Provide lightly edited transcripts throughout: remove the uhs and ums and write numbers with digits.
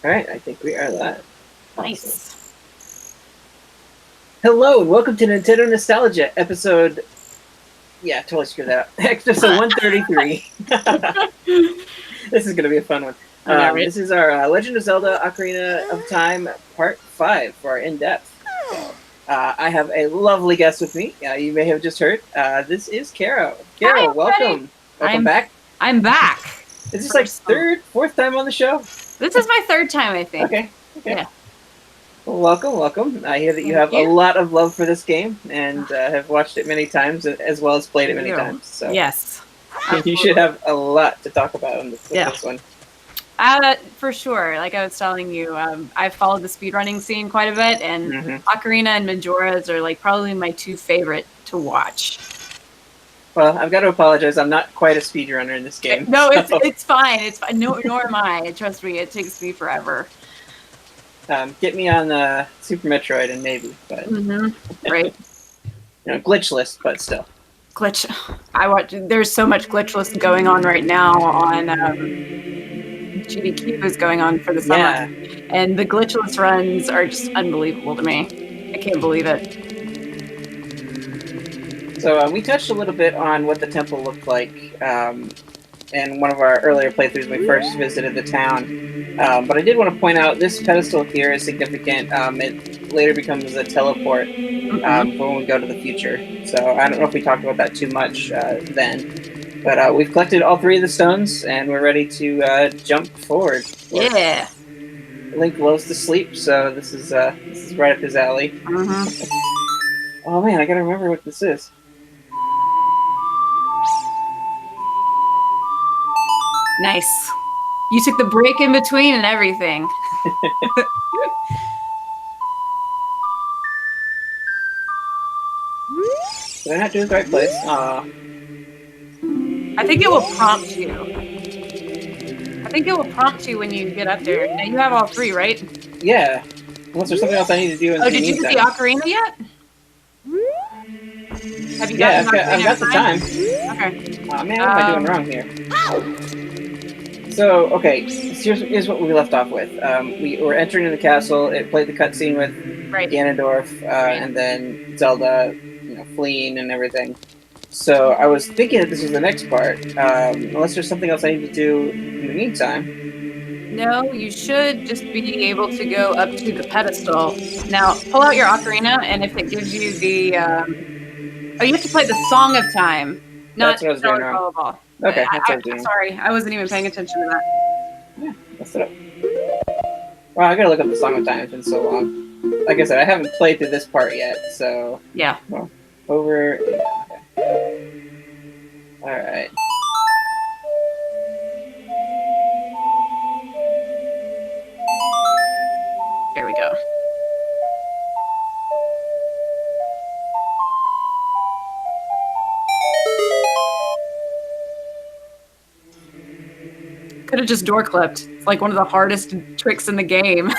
Alright, I think we are live. Nice. Hello, and welcome to Nintendo Nostalgia, episode... Yeah, totally screwed that up. Episode 133. This is going to be a fun one. I know, right? This is our Legend of Zelda Ocarina of Time Part 5 for our in-depth. So, I have a lovely guest with me. You may have just heard. This is Caro. Caro, Hi, welcome. Welcome back. I'm back. Is this like fourth time on the show? This is my third time, I think. Okay. Yeah. Well, welcome. I hear that you have a lot of love for this game and have watched it many times as well as played it many times. So yes. You should have a lot to talk about in this one. For sure. Like I was telling you, I've followed the speedrunning scene quite a bit, and Ocarina and Majora's are like probably my two favorite to watch. Well, I've got to apologize. I'm not quite a speedrunner in this game. No, it's fine. It's fine. No, nor am I. Trust me, it takes me forever. Get me on Super Metroid and maybe, but right. Glitchless, but still. Glitch. There's so much glitchless going on right now on GDQ is going on for the summer, and the glitchless runs are just unbelievable to me. I can't believe it. So we touched a little bit on what the temple looked like in one of our earlier playthroughs when we first visited the town. But I did want to point out this pedestal here is significant. It later becomes a teleport for when we go to the future. So I don't know if we talked about that too much then. But we've collected all 3 of the stones, and we're ready to jump forward. Yeah. Link loves to sleep, so this is right up his alley. Oh man, I gotta remember what this is. Nice. You took the break in between and everything. Did I not do the right place? I think it will prompt you. I think it will prompt you when you get up there. Now you have all 3, right? Yeah. Unless there's something else I need to do in the did you do the Ocarina yet? Have you I've got the time. Okay. Oh man, what am I doing wrong here? So, okay, here's what we left off with. We were entering the castle. It played the cutscene with Ganondorf, and then Zelda, fleeing and everything. So I was thinking that this was the next part, unless there's something else I need to do in the meantime. No, you should just be able to go up to the pedestal. Now, pull out your Ocarina, and if it gives you the... you have to play the Song of Time. That's what I was doing wrong. Okay, that's what I was doing. Sorry, I wasn't even paying attention to that. Yeah, messed it up. Well, I gotta look up the Song of Time. It's been so long. Like I said, I haven't played through this part yet, so... Yeah. Well, over... Yeah, okay. Alright. There we go. Could have just door clipped. It's like one of the hardest tricks in the game.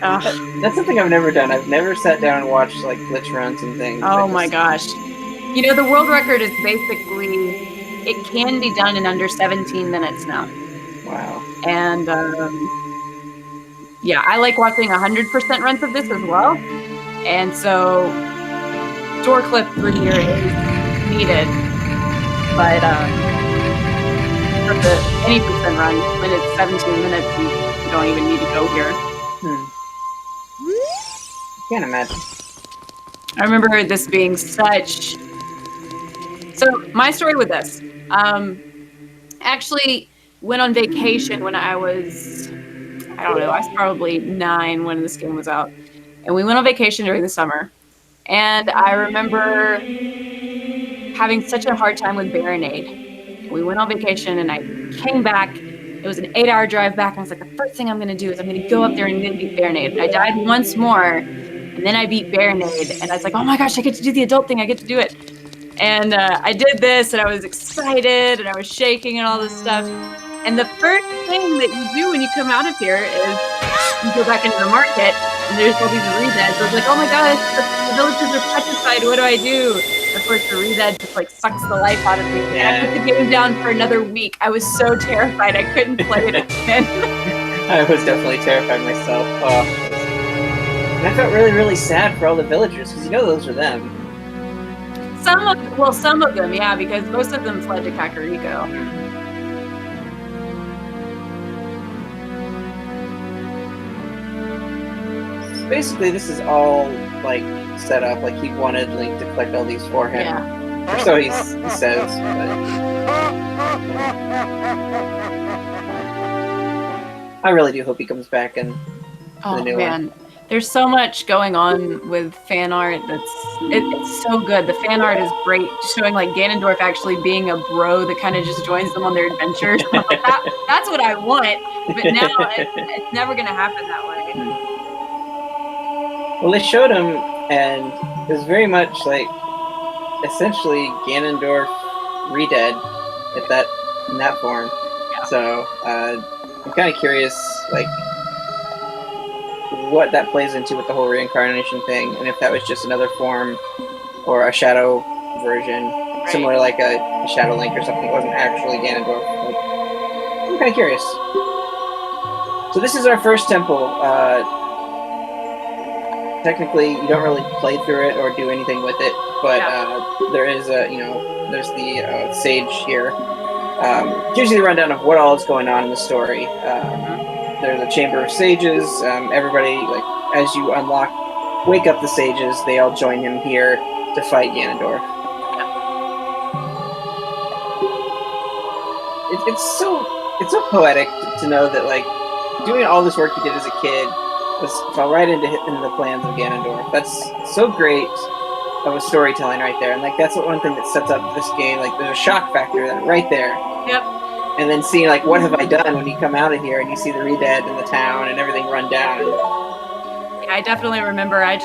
That's something I've never done. I've never sat down and watched like glitch runs and things. Oh my gosh. The world record is basically, it can be done in under 17 minutes now. Wow. And yeah, I like watching 100% runs of this as well. And so door clip for here is needed. But for the any percent run, when it's 17 minutes, you don't even need to go here. Can't imagine. I remember this being such... So, my story with this. Actually went on vacation when I was... I don't know, I was probably 9 when this game was out. And we went on vacation during the summer. And I remember having such a hard time with Baronade. We went on vacation and I came back. It was an 8-hour drive back. And I was like, the first thing I'm going to do is I'm going to go up there and beat Baronade. And I died once more. And then I beat Baronade. And I was like, oh my gosh, I get to do the adult thing. I get to do it. And I did this and I was excited and I was shaking and all this stuff. And the first thing that you do when you come out of here is you go back into the market and there's all these redheads. I was like, oh my gosh, the villagers are petrified. What do I do? the Red just like sucks the life out of me. And I put the Yeah, game down for another week. I was so terrified I couldn't play it again. I was definitely terrified myself. Oh, and I felt really, really sad for all the villagers because those are them. Some of them, yeah, because most of them fled to Kakariko. So basically, this is all like set up. Like he wanted Link to collect all these for him, Yeah. or so he says. But I really do hope he comes back and Oh the new man, one. there's so much going on with fan art it's so good. The fan art is great, showing like Ganondorf actually being a bro that kind of just joins them on their adventures. I'm like, that's what I want, but now it's never gonna happen that way. Well, they showed him, and it was very much like essentially Ganondorf re-dead at in that form. Yeah. So I'm kind of curious, like what that plays into with the whole reincarnation thing, and if that was just another form or a shadow version, Right. similar like a Shadow Link or something. It wasn't actually Ganondorf. Like, I'm kind of curious. So this is our first temple. Technically, you don't really play through it or do anything with it, but there is there's the sage here. Gives you the rundown of what all is going on in the story. There's a chamber of sages. Everybody, like, as you wake up the sages, they all join him here to fight Ganondorf. It's so poetic to know that, like, doing all this work you did as a kid fell right into the plans of Ganondorf. That's so great of a storytelling right there, and like that's one thing that sets up this game. Like, there's a shock factor right there. Yep. And then seeing, like, what have I done when you come out of here and you see the Re-Dead in the town and everything run down. Yeah, I definitely remember. I'd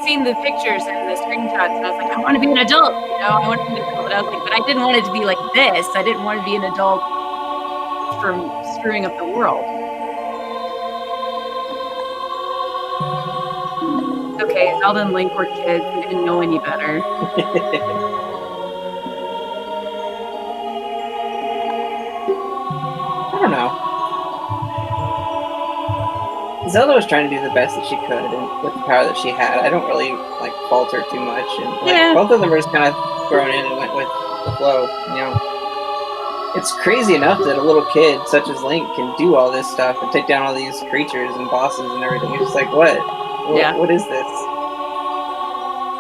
seen the pictures and the screenshots, and I was like, I want to be an adult. I want to be an adult. But I was like, but I didn't want it to be like this. I didn't want to be an adult from screwing up the world. Okay, Zelda and Link were kids. They didn't know any better. I don't know. Zelda was trying to do the best that she could, and with the power that she had, I don't really like fault her too much. And both of them were just kind of thrown in and went with the flow. It's crazy enough that a little kid such as Link can do all this stuff and take down all these creatures and bosses and everything. It's just like, what? What is this?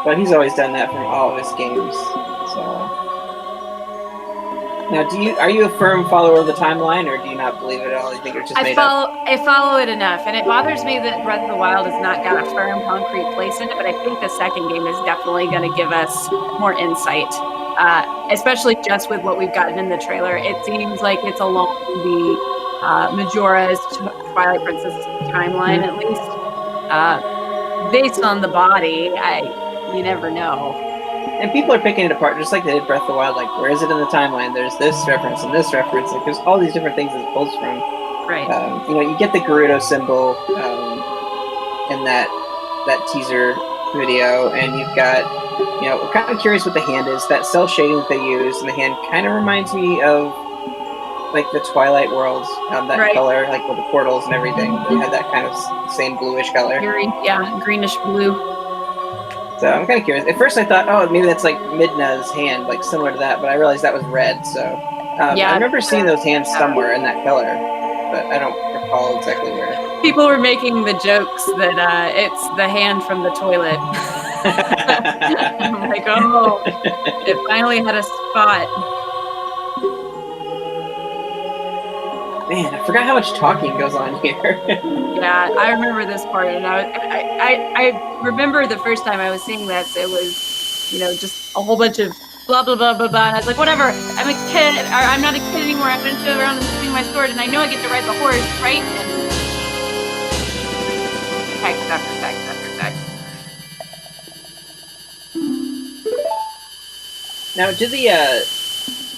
But he's always done that from all of his games. So. Now, are you a firm follower of the timeline, or do you not believe it at all? You think it's just made up? I follow it enough, and it bothers me that Breath of the Wild has not got a firm, concrete place in it. But I think the second game is definitely going to give us more insight, especially just with what we've gotten in the trailer. It seems like it's along the Majora's Twilight Princess timeline, at least. Based on the body, you never know. And people are picking it apart, just like they did Breath of the Wild. Like, where is it in the timeline? There's this reference and this reference. Like, there's all these different things it pulls from. Right. You get the Gerudo symbol in that teaser video, and you've got, I'm kind of curious what the hand is. That cell shading that they use, and the hand kind of reminds me of like the Twilight world, that color, like with the portals and everything. They had that kind of same bluish color. Greenish blue. So I'm kind of curious. At first I thought, oh, maybe that's like Midna's hand, like similar to that, but I realized that was red. So I remember seeing those hands somewhere in that color, but I don't recall exactly where. People were making the jokes that it's the hand from the toilet. I'm like, oh, it finally had a spot. Man, I forgot how much talking goes on here. Yeah, I remember this part, and I remember the first time I was seeing this, it was, just a whole bunch of blah, blah, blah, blah, blah, and I was like, whatever, I'm a kid, or I'm not a kid anymore, I'm going to go around and swing my sword, and I know I get to ride the horse, right? And text after text after text. Now, do the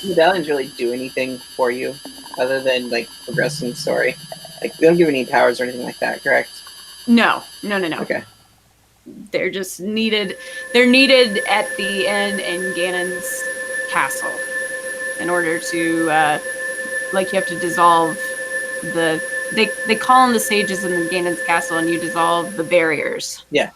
medallions really do anything for you? Other than, like, progressing the story? Like, they don't give any powers or anything like that, correct? No. Okay. they're just needed. They're needed at the end in Ganon's castle in order to like you have to dissolve the they call them the sages in the Ganon's castle, and you dissolve the barriers. Yeah.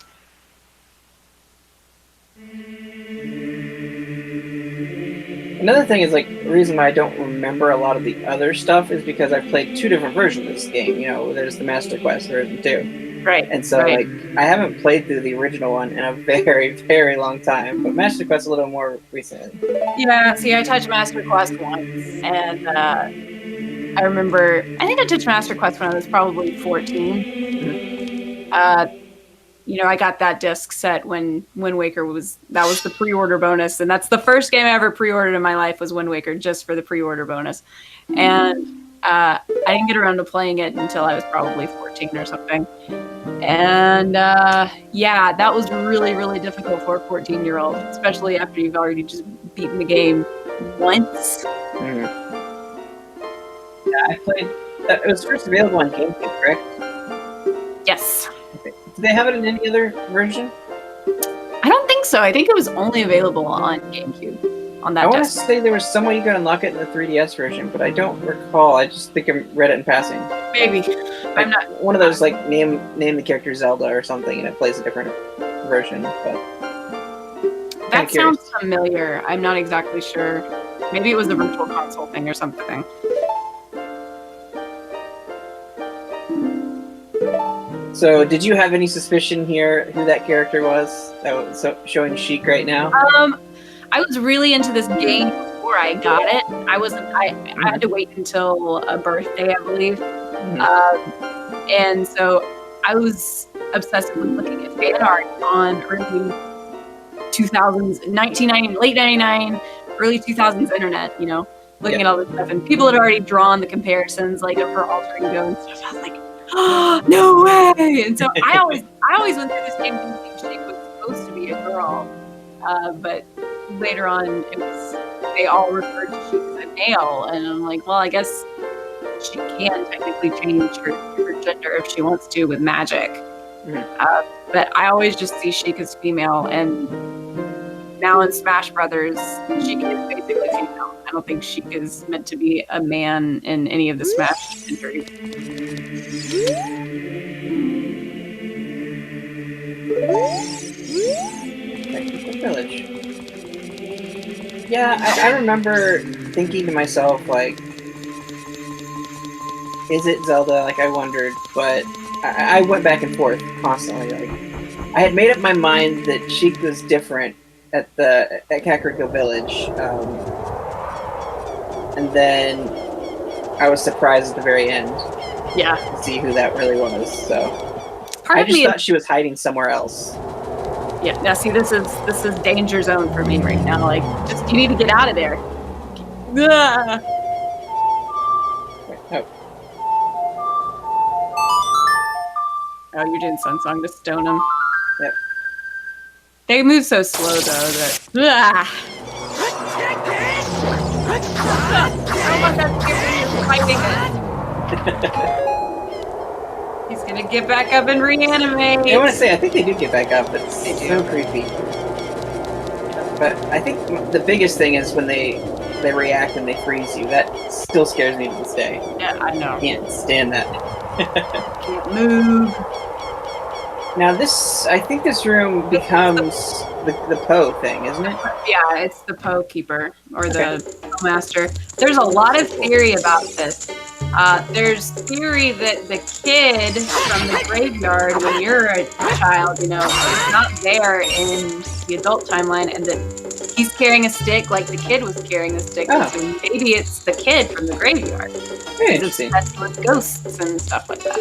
Another thing is, like, the reason why I don't remember a lot of the other stuff is because I've played 2 different versions of this game. You know, there's the Master Quest version too. Right. And so, right. like, I haven't played through the original one in a very, very long time. But Master Quest a little more recently. Yeah, see, I touched Master Quest once, and I remember, I think I touched Master Quest when I was probably 14. Mm-hmm. You know, I got that disc set when Wind Waker that was the pre-order bonus, and that's the first game I ever pre-ordered in my life was Wind Waker, just for the pre-order bonus. And I didn't get around to playing it until I was probably 14 or something. And yeah, that was really, really difficult for a 14-year-old, especially after you've already just beaten the game once. Mm-hmm. Yeah, I played. It was first available on GameCube, correct? Yes. Do they have it in any other version? I don't think so. I think it was only available on GameCube on that I want to disc. say there was some way you could unlock it in the 3DS version, but I don't recall. I just think I read it in passing. Maybe. Like, I'm not. One of those, like, name the character Zelda or something, and it plays a different version. But That sounds familiar. I'm not exactly sure. Maybe it was a virtual console thing or something. So, did you have any suspicion here who that character was that was showing Sheik right now? I was really into this game before I got it. I wasn't. I had to wait until a birthday, I believe, and so I was obsessively looking at fan art on early 2000s, 1990, late 99, early 2000s internet. You know, looking at all this stuff, and people had already drawn the comparisons, like of her alter ego and stuff. I was like, oh, no way! And so I always went through this game thinking Sheik was supposed to be a girl, but later on they all referred to Sheik as a male, and I'm like, well, I guess she can technically change her gender if she wants to with magic. But I always just see Sheik as female, and now in Smash Brothers, Sheik is basically female. I don't think Sheik is meant to be a man in any of the Smash entries. Technical Village. Yeah, I remember thinking to myself, like, is it Zelda? Like, I wondered, but I went back and forth constantly. Like, I had made up my mind that Sheik was different at Kakariko Village, and then I was surprised at the very end. Yeah, to see who that really was. So I just thought she was hiding somewhere else. Yeah. Now, see, this is danger zone for me right now. Like, just you need to get out of there. Ah. Oh. Oh, you're doing Sun Song to stone them. Yep. They move so slow, though, that... Oh my God, he's fighting it. He's gonna get back up and reanimate. I want to say, I think they do get back up, but it's so creepy. But I think the biggest thing is when they react and they freeze you. That still scares me to this day. Yeah, I know. I can't stand that. Can't move. Now I think this room becomes the Poe thing, isn't it? Yeah, it's the Poe Keeper, or the Poe Master. There's a lot of theory about this. There's theory that the kid from the graveyard, when you're a child, you know, is not there in the adult timeline, and that he's carrying a stick like the kid was carrying a stick. Oh. So maybe it's the kid from the graveyard. Very interesting. That's with ghosts and stuff like that.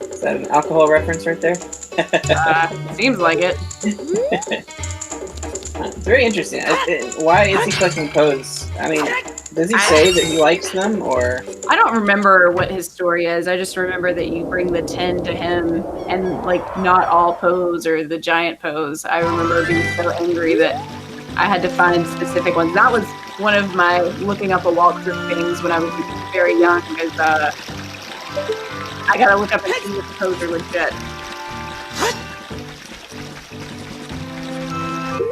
Is that an alcohol reference right there? Seems like it. It's very interesting. Why is he collecting Poes? I mean, does he say that he likes them, or? I don't remember what his story is. I just remember that you bring the 10 to him, and like not all Poes are the giant Poes. I remember being so angry that I had to find specific ones. That was one of my looking up a walkthrough things when I was very young, because I gotta look up and see if the Poes are legit.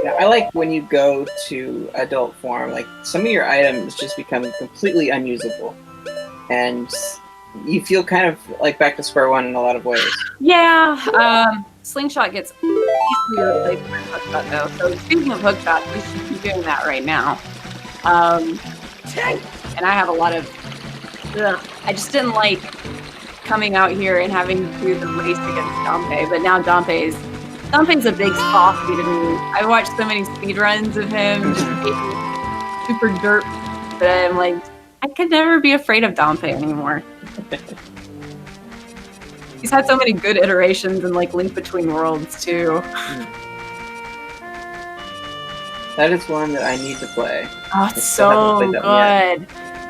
Yeah, I like when you go to adult form, like some of your items just become completely unusable, and you feel kind of like back to square one in a lot of ways. Yeah, slingshot gets easily replaced by hookshot though. So speaking of hookshot, we should be doing that right now. Um, and I have a lot of. I just didn't like coming out here and having to do the race against Dante, but now Dante's a big softy to me. I've watched so many speed runs of him just being super derp that I'm like, I could never be afraid of Dante anymore. He's had so many good iterations and like Link Between Worlds too. That is one that I need to play. Oh, it's so good.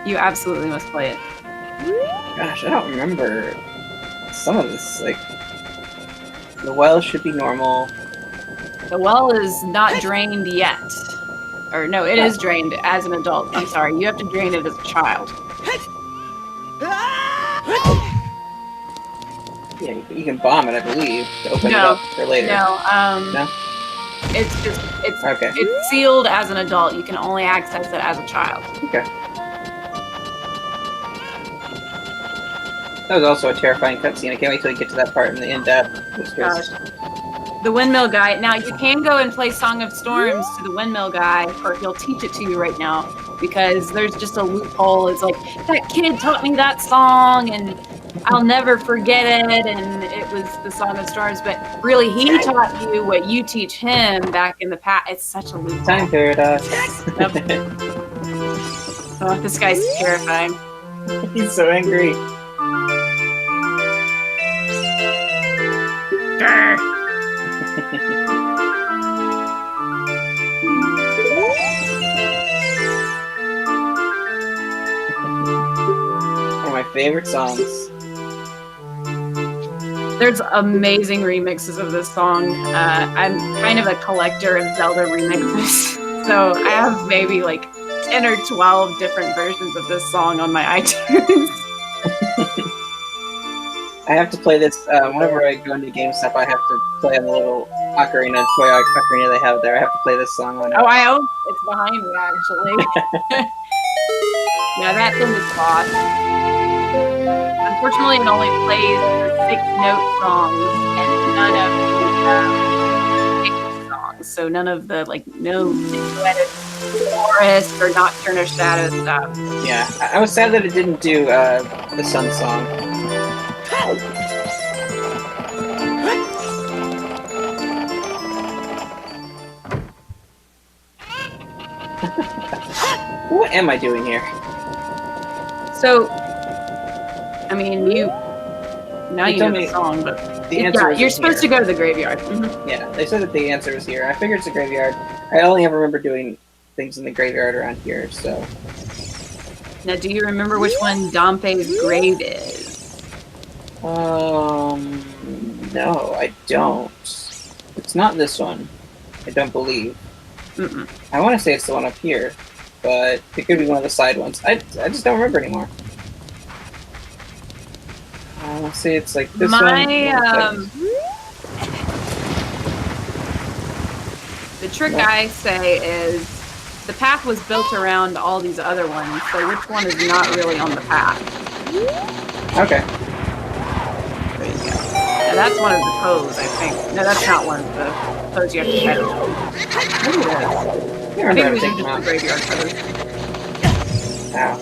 You absolutely must play it. Gosh, I don't remember some of this. Like, the well should be normal. The well is not drained yet. Or no, it is drained as an adult. I'm sorry, you have to drain it as a child. Yeah, you can bomb it, I believe, to open it up for later. No, it's sealed as an adult. You can only access it as a child. Okay. That was also a terrifying cutscene. I can't wait till we get to that part in the in-depth. Gosh. The windmill guy. Now, you can go and play Song of Storms to the windmill guy, or he'll teach it to you right now, because there's just a loophole. It's like, that kid taught me that song, and I'll never forget it, and it was the Song of Storms, but really, he taught you what you teach him back in the past. It's such a loophole. Time paradox. Yep. Oh, this guy's terrifying. He's so angry. One of my favorite songs. There's amazing remixes of this song. I'm kind of a collector of Zelda remixes, so I have maybe like 10 or 12 different versions of this song on my iTunes. I have to play this whenever I go into GameStop. I have to play on the little ocarina, toy ocarina they have there. I have to play this song on it. Oh, I own it's behind me actually. Yeah, that thing is boss. Unfortunately, it only plays the 6-note songs and none of the songs. So none of the like no forest or nocturne shadow stuff. Yeah, I was sad that it didn't do the Sun song. What am I doing here? So, I mean, you know the song, but the answer you're supposed to go to the graveyard. Mm-hmm. Yeah, they said that the answer was here. I figured it's a graveyard. I only ever remember doing things in the graveyard around here, so. Now, do you remember which one Dompe's grave is? No, I don't. It's not this one. I don't believe. Mm-mm. I want to say it's the one up here, but it could be one of the side ones. I just don't remember anymore. Let's see, it's like this one. The trick I say is the path was built around all these other ones, so which one is not really on the path? Okay. There you go. Now that's one of the pose, I think. No, that's not one of the pose you have to catch. Maybe it is. I think we should just the graveyard pose. Ow.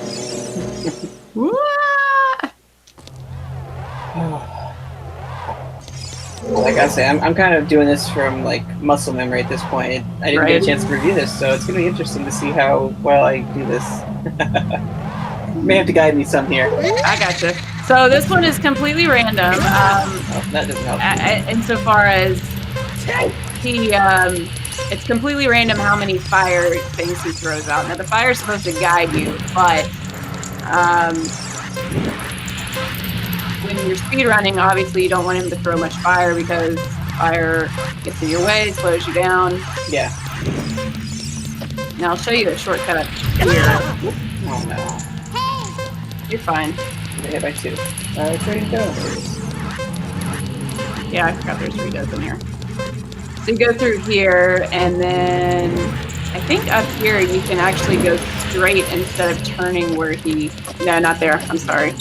Like I say, I'm kind of doing this from like muscle memory at this point. I didn't get a chance to review this, so it's going to be interesting to see how well I do this. You may have to guide me some here. I gotcha. So this one is completely random. That doesn't help. Insofar as it's completely random how many fire things he throws out. Now the fire is supposed to guide you, but when you're speedrunning, obviously you don't want him to throw much fire because fire gets in your way, slows you down. Yeah. Now I'll show you a shortcut up here. Oh no. You're fine. I hit by 2. Where'd it go? Yeah, I forgot there's 3 dozen here. So you go through here, and then I think up here you can actually go straight instead of turning where he... No, not there. I'm sorry.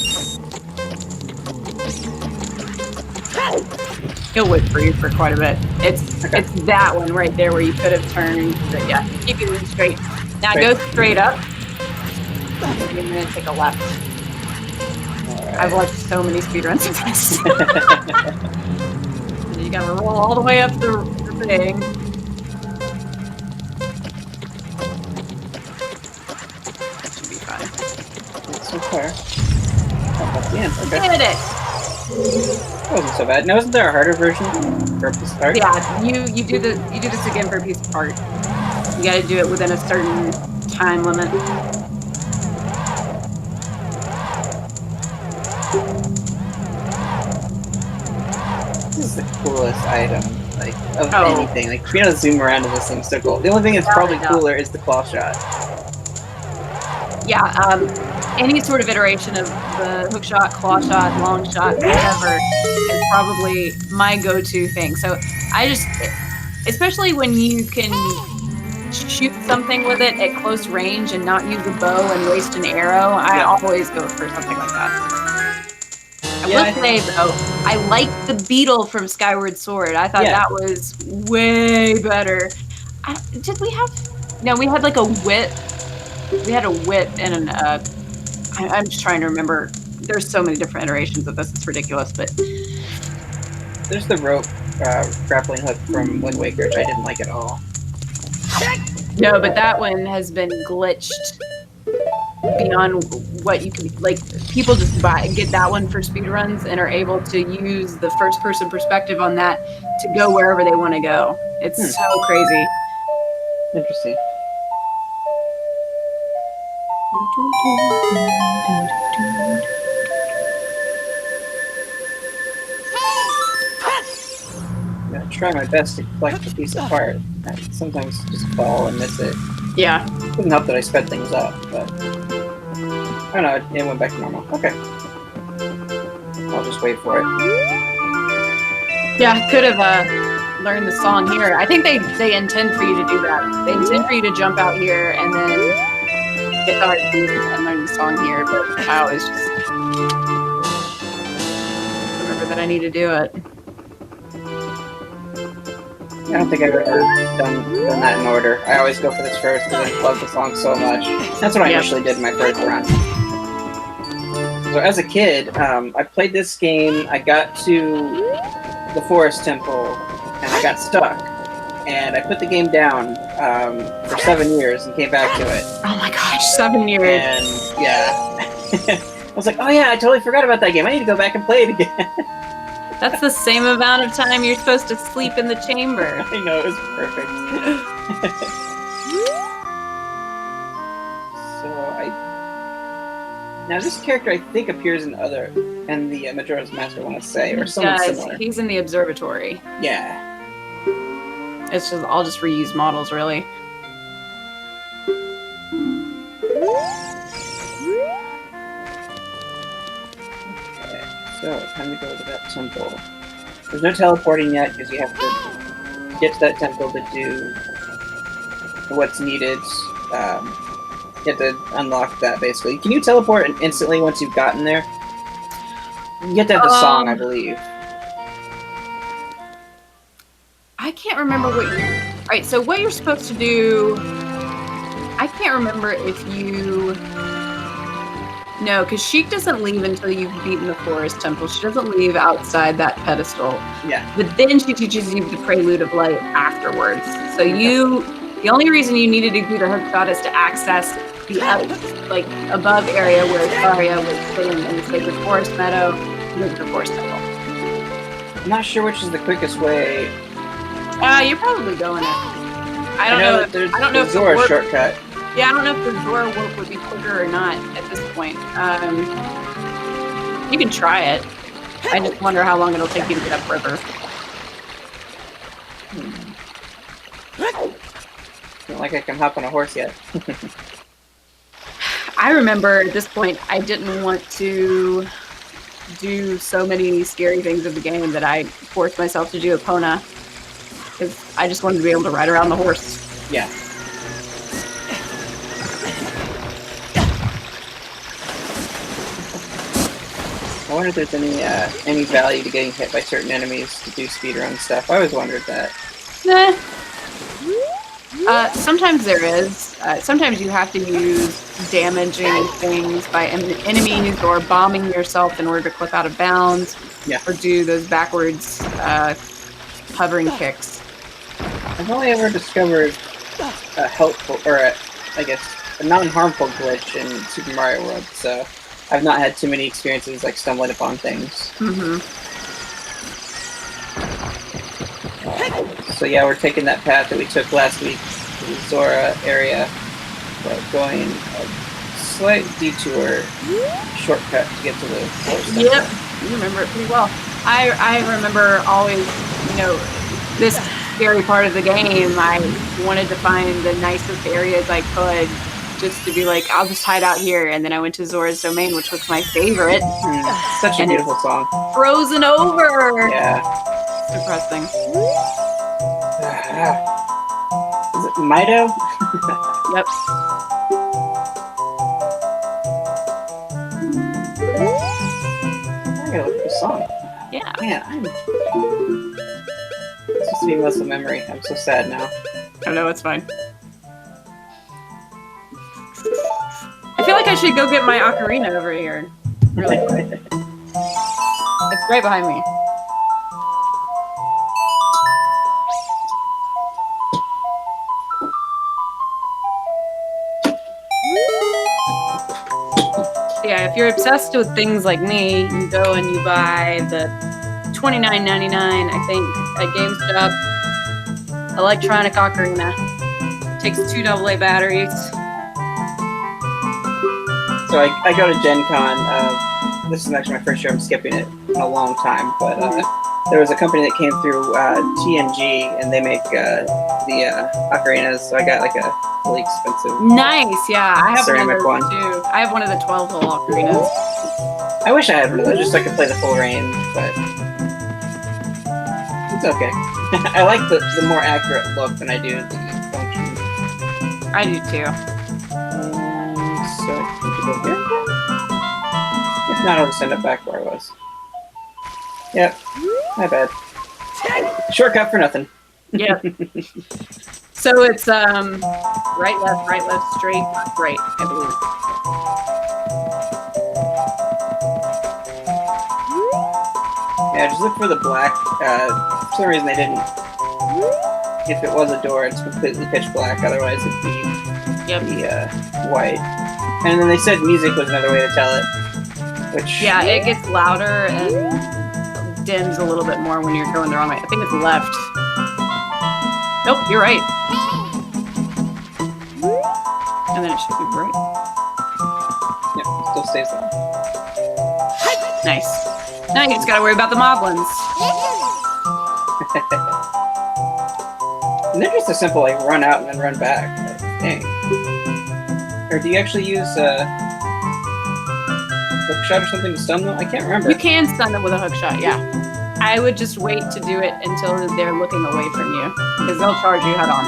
He'll wait for you for quite a bit. It's that one right there where you could have turned. But yeah, keep it straight. Now go straight up. And then take a left. Right. I've watched so many speedruns of this. You gotta roll all the way up the thing. That should be fine. So far. Oh, that's the end. Okay. Did it! That wasn't so bad. Now, isn't there a harder version for a piece of art? Yeah, you do this again for a piece of art. You gotta do it within a certain time limit. This is the coolest item, like, of anything. Like, being able to zoom around in this thing's so cool. The only thing that's probably cooler is the claw shot. Yeah, any sort of iteration of the hook shot, claw shot, long shot, whatever, is probably my go-to thing. So I just, especially when you can shoot something with it at close range and not use a bow and waste an arrow, I always go for something like that. I will say, though, I like the beetle from Skyward Sword. I thought that was way better. Did we have... No, we had like a whip. We had a whip and an... I'm just trying to remember. There's so many different iterations of this. It's ridiculous, but... There's the rope grappling hook from Wind Waker, which I didn't like at all. No, but that one has been glitched beyond what you can... Like, people just get that one for speedruns and are able to use the first-person perspective on that to go wherever they want to go. It's so crazy. Interesting. I'm gonna try my best to collect the piece apart. I sometimes just fall and miss it. Yeah. It couldn't help that I sped things up, but... Oh no, it went back to normal. Okay. I'll just wait for it. Yeah, could have learned the song here. I think they intend for you to do that. They intend for you to jump out here and then get the hard keys and learn the song here, but I always just remember that I need to do it. I don't think I've ever done that in order. I always go for this first because I love the song so much. That's what I initially did in my first run. So as a kid, I played this game, I got to the Forest Temple, and I got stuck. And I put the game down for 7 years and came back to it. Oh my gosh, 7 years. And yeah. I was like, oh yeah, I totally forgot about that game. I need to go back and play it again. That's the same amount of time you're supposed to sleep in the chamber. I know, it was perfect. Now this character I think appears in the Majora's Mask, I want to say, or something similar. He's in the observatory. Yeah. It's just all just reused models, really. Okay, so time to go to that temple. There's no teleporting yet because you have to get to that temple to do what's needed. You have to unlock that, basically. Can you teleport instantly once you've gotten there? You have to have the song, I believe. I can't remember what you... Alright, so what you're supposed to do... I can't remember if you... No, because Sheik doesn't leave until you've beaten the Forest Temple. She doesn't leave outside that pedestal. Yeah. But then she teaches you the Prelude of Light afterwards. So you... The only reason you needed to do the hook shot is to access the above area where Saria was sitting in the Sacred Forest Meadow with the Forest Temple. I'm not sure which is the quickest way. You're probably going it. I don't know if Zora shortcut. Yeah, I don't know if the Zora warp would be quicker or not at this point. You can try it. I just wonder how long it'll take you to get upriver. Not like I can hop on a horse yet. I remember at this point I didn't want to do so many scary things of the game that I forced myself to do Epona. because I just wanted to be able to ride around the horse. Yeah. I wonder if there's any value to getting hit by certain enemies to do speedrun stuff. I always wondered that. Nah. Sometimes there is. Sometimes you have to use damaging things by enemies or bombing yourself in order to clip out of bounds. Yeah. Or do those backwards hovering kicks. I've only ever discovered a helpful, or I guess, a non-harmful glitch in Super Mario World, so I've not had too many experiences like stumbling upon things. Mm-hmm. So yeah, we're taking that path that we took last week to the Zora area, but going a slight detour shortcut to get to the forest. Yep, you remember it pretty well. I remember always, this scary part of the game, I wanted to find the nicest areas I could just to be like, I'll just hide out here. And then I went to Zora's Domain, which was my favorite. Such a beautiful song. Frozen over! Yeah. It's depressing. Is it Mido? Yep. I gotta look at the song. Yeah. Man, it's just me muscle memory. I'm so sad now. Oh no, it's fine. I feel like I should go get my ocarina over here. Really quick. It's right behind me. Yeah, if you're obsessed with things like me, you go and you buy the $29.99, I think, at GameStop electronic ocarina. Takes 2 AA batteries. So I go to Gen Con. This is actually my first year. I'm skipping it in a long time, but there was a company that came through TNG, and they make the ocarinas. So I got like a really expensive. Nice, yeah. I have ceramic one of those too. I have one of the 12-hole ocarinas. I wish I had one of those just so I could play the full range, but it's okay. I like the more accurate look than I do the function. I do too. So I need to go here. If not, I'll just end up back where I was. Yep. My bad. Shortcut for nothing. Yep. So it's right, left, straight, right, I believe. Yeah, just look for the black. For some reason they didn't. If it was a door, it's completely pitch black. Otherwise, it'd be white. And then they said music was another way to tell it. Which yeah, it gets louder and dims a little bit more when you're going the wrong way. I think it's left. Nope, you're right. And then it should be right. Yep, still stays there. Nice. Now you just gotta worry about the moblins. And they're just a simple like run out and then run back. Dang. Or do you actually use hook shot or something to stun them? I can't remember. You can stun them with a hook shot, yeah. I would just wait to do it until they're looking away from you, because they'll charge you head on.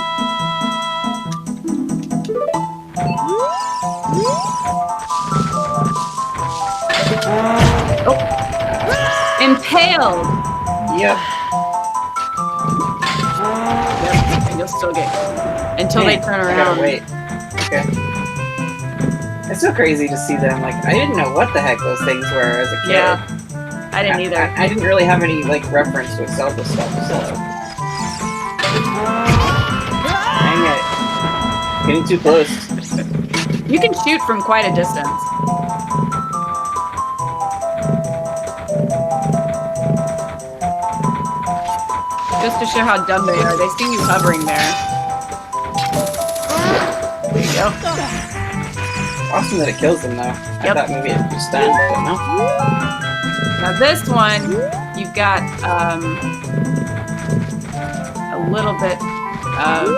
Oh! Impaled! Yep. Yep, and you'll still get until they turn I around. gotta wait. Okay. It's so crazy to see them. Like, I didn't know what the heck those things were as a kid. Yeah, I didn't either. I didn't really have any like reference to Zelda stuff, so. Dang it. Getting too close. You can shoot from quite a distance. Just to show how dumb they are, they see you hovering there. There you go. Awesome that it kills them, though. I thought maybe it'd be stunned, but no. Now this one, you've got a little bit of...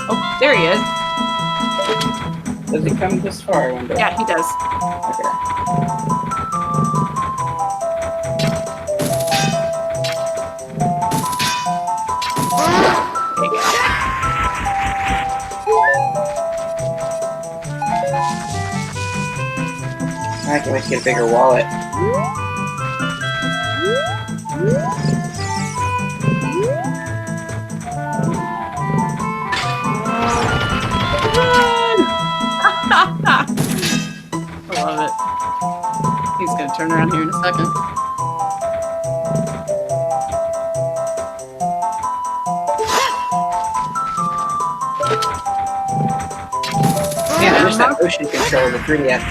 Oh, there he is. Does he come this far, I wonder? Yeah, he does. Okay. I can always get a bigger wallet. I love it. He's gonna turn around here in a second. Man, I wish that motion control of the 3DS.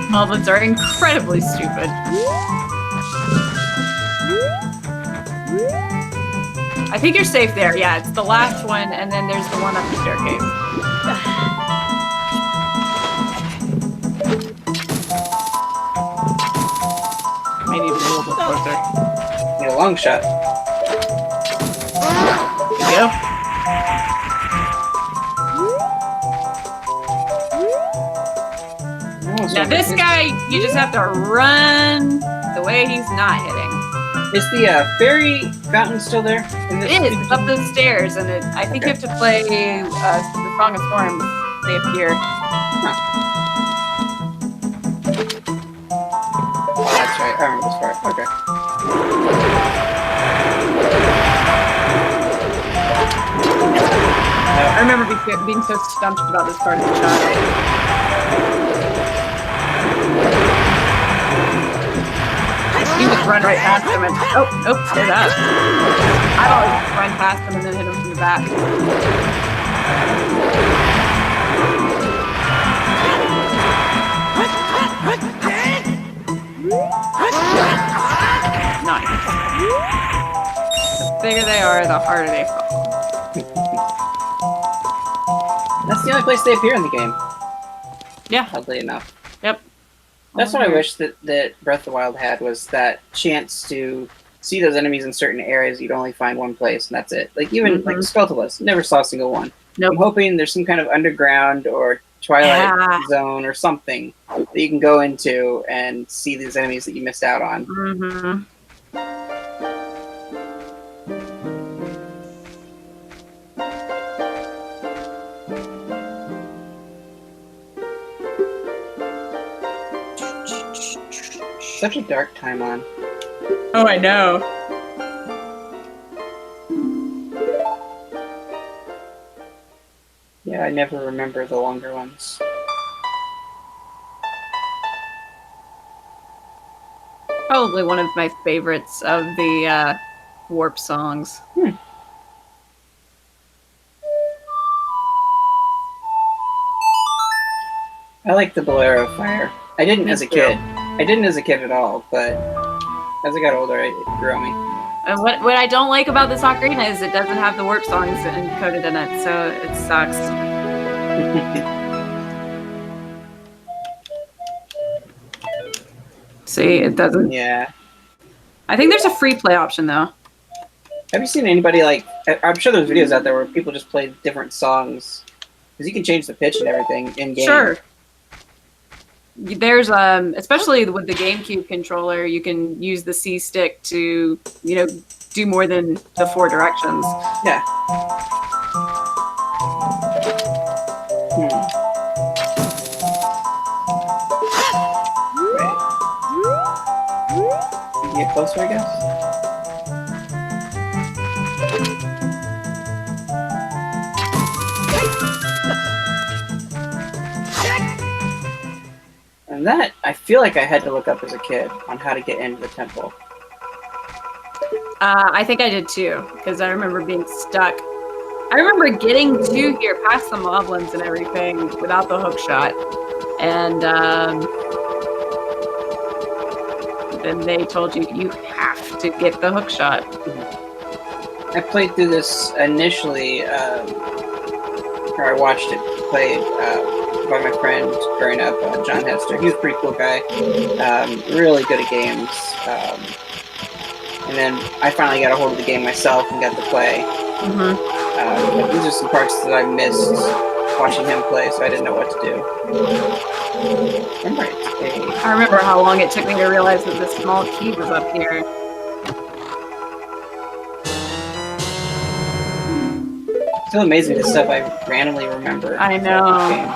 Moblins are incredibly stupid. I think you're safe there. Yeah, it's the last one, and then there's the one up the staircase. Might need to be a little bit closer. Need a long shot. There you go. Now this guy, you just have to run the way he's not hitting. Is the fairy fountain still there? It is. It's up those stairs, and I think you have to play the Song of Storms. They appear. Huh. Oh, that's right. I remember this part. Okay. I remember being so stumped about this part of the child. You just run right past him and oh, stay that. I'd always run past him and then hit him from the back. Nice. The bigger they are, the harder they fall. That's the only place they appear in the game. Yeah. Oddly enough. Yep. That's what I wish that Breath of the Wild had, was that chance to see those enemies in certain areas. You'd only find one place, and that's it. Like even like Skulltulus, never saw a single one. Nope. I'm hoping there's some kind of underground or Twilight Zone or something that you can go into and see these enemies that you missed out on. Mm-hmm. Such a dark timeline. Oh, I know. Yeah, I never remember the longer ones. Probably one of my favorites of the Warp songs. I like the Bolero Fire. I didn't as a kid. I didn't as a kid at all, but as I got older, it grew on me. And what I don't like about this Ocarina is it doesn't have the Warp songs encoded in it, so it sucks. See, it doesn't. Yeah. I think there's a free play option though. Have you seen anybody like? I'm sure there's videos out there where people just play different songs, because you can change the pitch and everything in game. Sure. There's especially with the GameCube controller, you can use the C stick to, do more than the 4 directions. Yeah. Wait. Get closer, I guess. And that, I feel like I had to look up as a kid on how to get into the temple. I think I did too, because I remember being stuck. I remember getting to here past the moblins and everything without the hook shot. And then they told you have to get the hook shot. I played through this initially, or I watched it played by my friend growing up, John Hester. He was a pretty cool guy, really good at games. And then I finally got a hold of the game myself and got to play. But these are some parts that I missed watching him play, so I didn't know what to do. I remember how long it took me to realize that the small key was up here. It's still amazing the stuff I randomly remember. I know.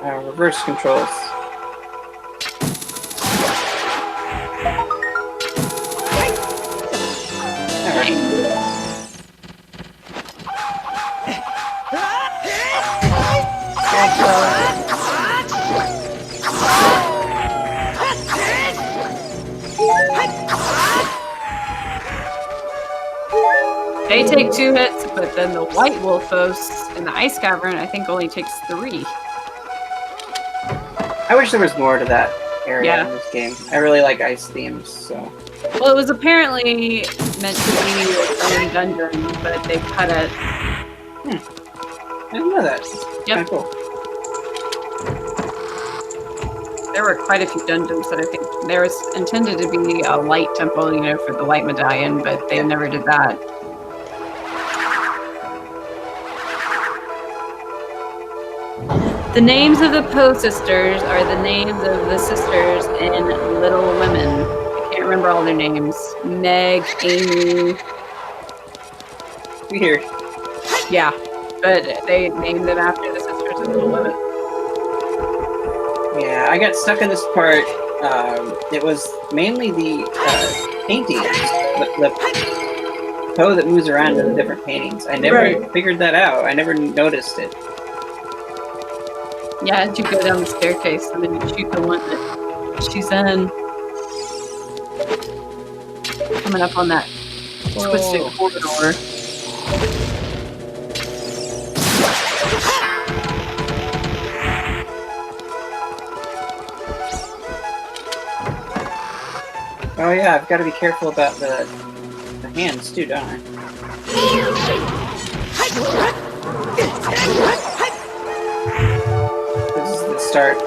Reverse controls. They take 2 hits, but then the White Wolf host in the Ice Cavern, I think, only takes 3. I wish there was more to that area Yeah. in this game. I really like ice themes, so. Well, it was apparently meant to be its own dungeon, but they cut it. I didn't know that. Yep. Kinda cool. There were quite a few dungeons that I think there was intended to be a light temple, for the light medallion, but they never did that. The names of the Poe sisters are the names of the sisters in Little Women. I can't remember all their names. Meg, Amy. Weird. Yeah, but they named them after the sisters in Little Women. Yeah, I got stuck in this part. It was mainly the paintings, the Poe that moves around in the different paintings. I never figured that out. I never noticed it. Yeah, and you go down the staircase and then you shoot the one that she's in. Coming up on that twisted corridor. Oh yeah, I've got to be careful about the hands too, don't I? This is the start.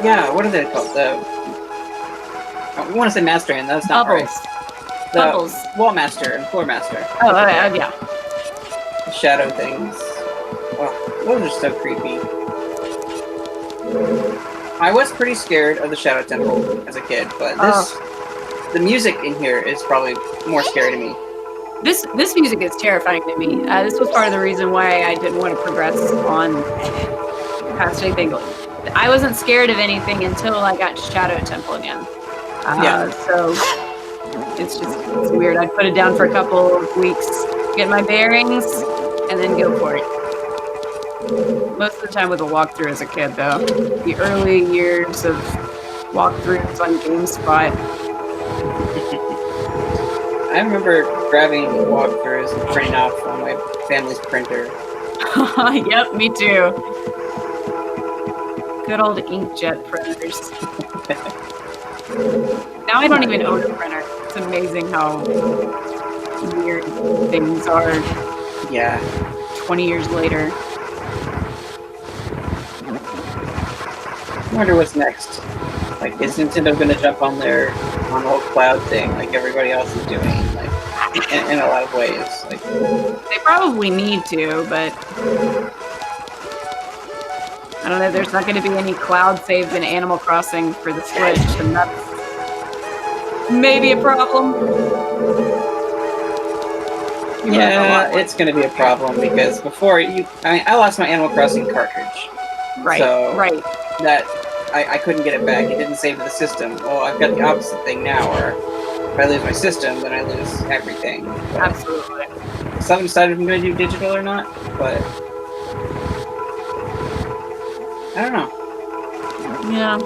Yeah, what are they called? I want to say Master Hand, that's not Bubbles. right. Bubbles. Wall Master and Floor Master. Oh, yeah. The shadow things. Oh, those are so creepy. I was pretty scared of the Shadow Temple as a kid, but the music in here is probably more scary to me. This music is terrifying to me. This was part of the reason why I didn't want to progress on past anything. I wasn't scared of anything until I got Shadow Temple again. So it's weird. I'd put it down for a couple of weeks, get my bearings, and then go for it. Most of the time with a walkthrough as a kid, though. The early years of walkthroughs on GameSpot. I remember grabbing walkthroughs and printing off on my family's printer. Yep, me too. Good old inkjet printers. Now I don't even own a printer. It's amazing how weird things are. Yeah. 20 years later. I wonder what's next. Like, is Nintendo gonna jump on the whole cloud thing like everybody else is doing? Like, in a lot of ways. Like, they probably need to, but I don't know. There's not going to be any cloud saves in Animal Crossing for the Switch, and that's maybe a problem. Yeah, it's gonna be a problem because before I lost my Animal Crossing cartridge. Right. So right. That I couldn't get it back. It didn't save to the system. Well, I've got the opposite thing now, where if I lose my system, then I lose everything. But absolutely. So I haven't decided if I'm going to do digital or not, but I don't know. Yeah.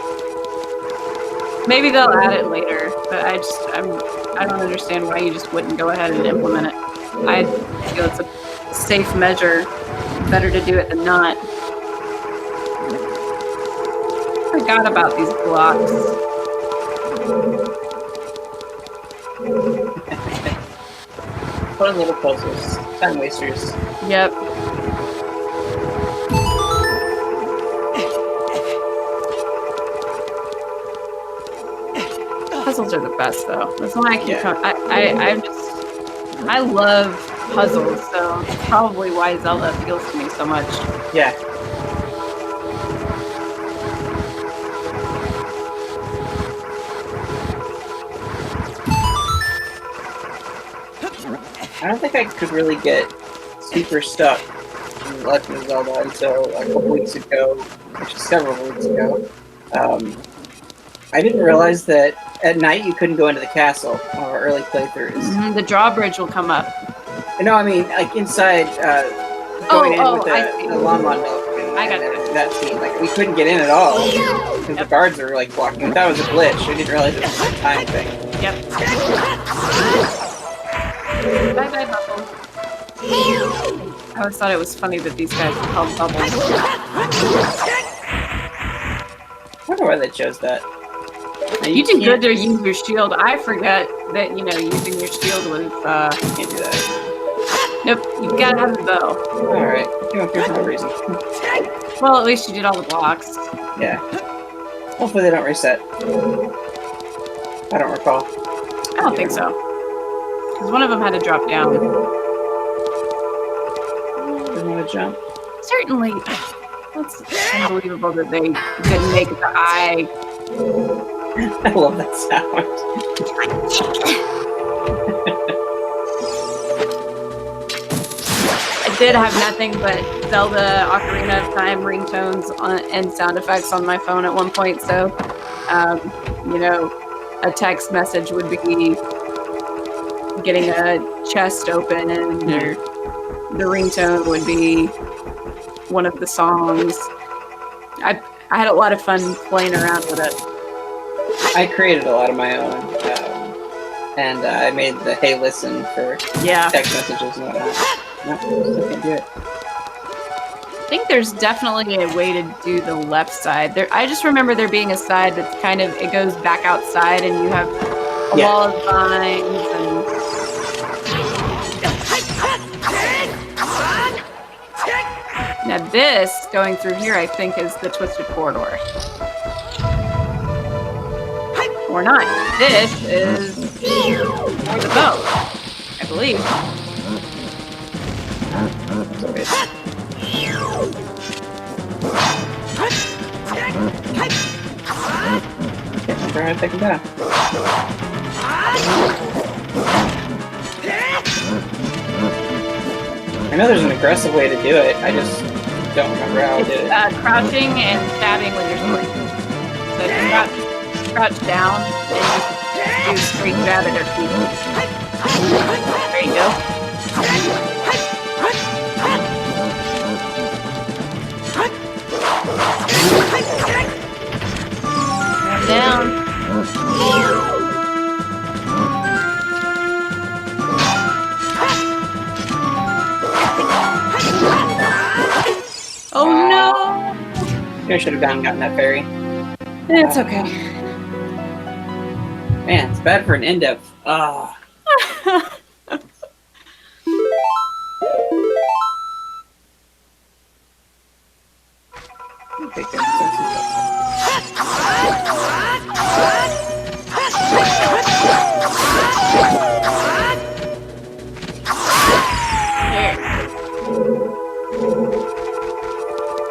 Maybe they'll add it later, but I don't understand why you just wouldn't go ahead and implement it. I feel it's a safe measure. Better to do it than not. I forgot about these blocks. Fun little puzzles. Time wasters. Yep. Puzzles are the best, though. That's why I keep coming. I love puzzles, so that's probably why Zelda appeals to me so much. Yeah. I don't think I could really get super stuck in Legend of Zelda until a couple weeks ago, actually several weeks ago. I didn't realize that at night you couldn't go into the castle on our early playthroughs. The drawbridge will come up. No, I mean like inside, going in with I see. the Lon milk I got and that scene. Like we couldn't get in at all because the guards are like blocking. That was a glitch. I didn't realize it was a time thing. Yep. Bye bye, Bubble. I always thought it was funny that these guys were called Bubbles. I wonder why they chose that. Now, You do good to use your shield. I forget that, using your shield was, You can't do that. Nope, you gotta have the bow. Alright, came up here for no reason. Well, at least you did all the blocks. Yeah. Hopefully they don't reset. I don't recall. I don't think so. Because one of them had to drop down. Didn't want to jump. Certainly. That's unbelievable that they didn't make the eye. I love that sound. I did have nothing but Zelda Ocarina of Time ringtones and sound effects on my phone at one point, so, a text message would be getting a chest open, and the ringtone would be one of the songs. I had a lot of fun playing around with it. I created a lot of my own, and I made the hey listen for text messages and whatnot. No, still can't do it. I think there's definitely a way to do the left side. I just remember there being a side that's kind of, it goes back outside and you have a wall of vines and... Now this, going through here, I think is the Twisted Corridor. Or not. This is the boat, I believe. Can't remember how to take him down. I know there's an aggressive way to do it. I just don't remember how I did it. Crouching and stabbing with your sword. So if you crouch down and you do straight grab at their feet. There you go. Down. Oh no! I should have gotten that fairy. It's okay. Man, it's bad for an in-depth. Ah. Okay, good.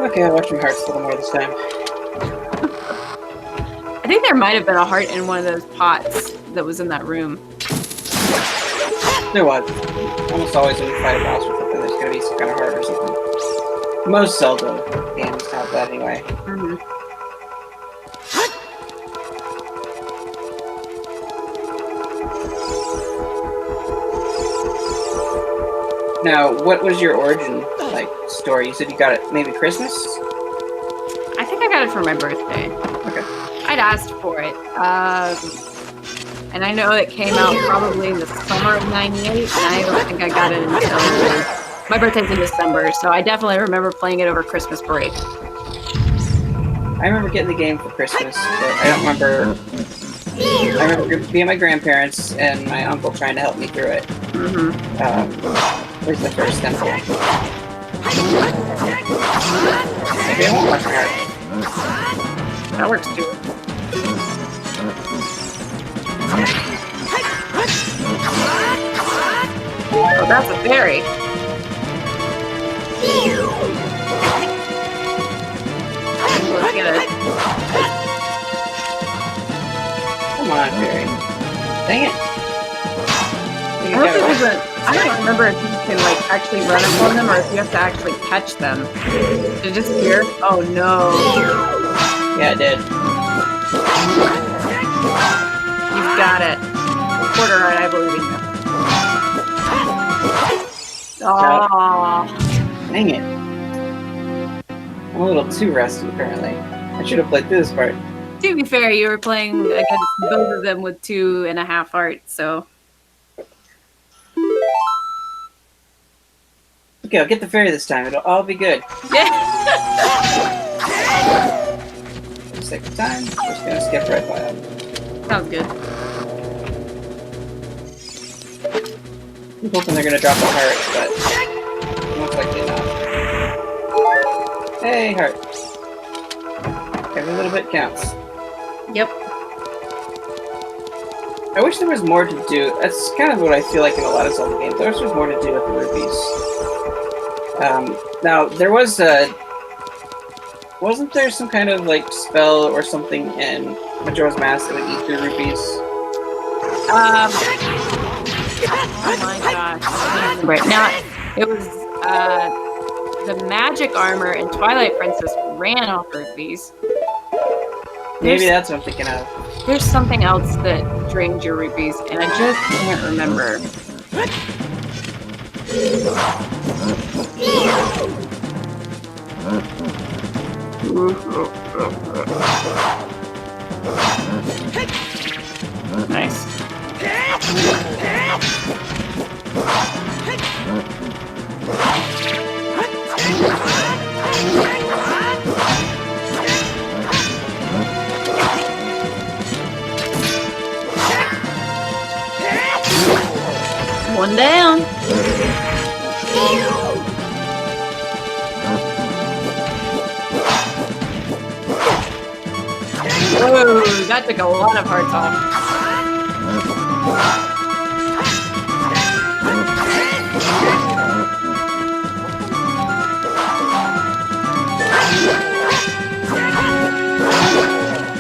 Okay, I'll watch my hearts a little more this time. I think there might have been a heart in one of those pots that was in that room. There was. Almost always when you fight a boss or something, there's gonna be some kind of heart or something. Most Zelda games have that anyway. Mm-hmm. Now, what was your origin story? You said you got it maybe Christmas? I think I got it for my birthday. Okay. I'd asked for it. And I know it came out probably in the summer of '98, and I don't think I got it until... My birthday's in December, so I definitely remember playing it over Christmas break. I remember getting the game for Christmas, but I don't remember... I remember being my grandparents and my uncle trying to help me through it. Mm-hmm. Where's the first temple? Maybe I won't watch my heart. That works too. Oh, that's a fairy. Let's get it. Come on, fairy. Dang it. I hope got it away. doesn't. I don't remember if you can like actually run up on them or if you have to actually catch them. Did it disappear? Oh no! Yeah, it did. You've got it. Quarter right, I believe in you. Oh, Dang it. I'm a little too rusty, apparently. I should have played through this part. to be fair, you were playing against both of them with 2.5 hearts, so. Okay, I'll get the fairy this time. It'll all be good. For the sake of time, I'm just gonna skip right by them. Sounds good. I'm hoping they're gonna drop a heart, but most likely not. Hey, heart. Every little bit counts. Yep. I wish there was more to do. That's kind of what I feel like in a lot of Zelda games. I wish there was more to do with the rupees. Now, there was wasn't there some kind of like spell or something in Majora's Mask that would eat the rupees? Oh my gosh. Right now, it was the magic armor in Twilight Princess ran off rupees. Maybe that's what I'm thinking of. There's something else that drains your rupees, and I just can't remember. Nice. One down. Whoa, that took a lot of hearts off.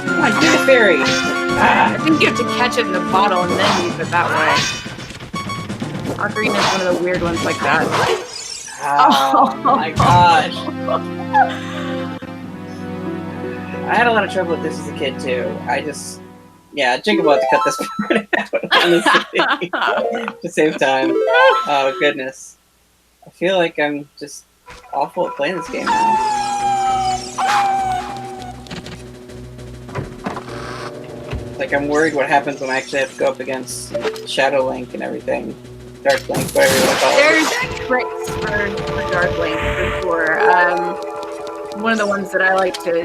Come on, do the fairy! I think you have to catch it in the bottle and then use it that way. Ocarina is one of the weird ones like that. Oh my gosh. I had a lot of trouble with this as a kid too. Yeah, Jingle had to cut this part out, honestly, to save time. Oh goodness. I feel like I'm just awful at playing this game now. Like I'm worried what happens when I actually have to go up against Shadow Link and everything. Dark Link, whatever you want to call it. There's tricks for Dark Link for sure. One of the ones that I like to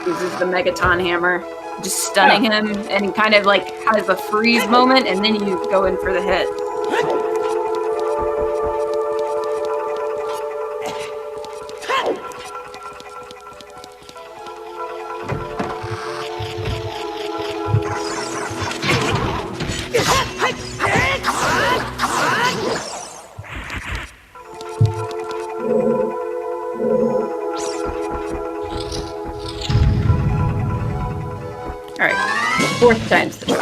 use is the Megaton Hammer. Just stunning him, and he kind of like has a freeze moment, and then you go in for the hit. Alright, fourth time's the charm.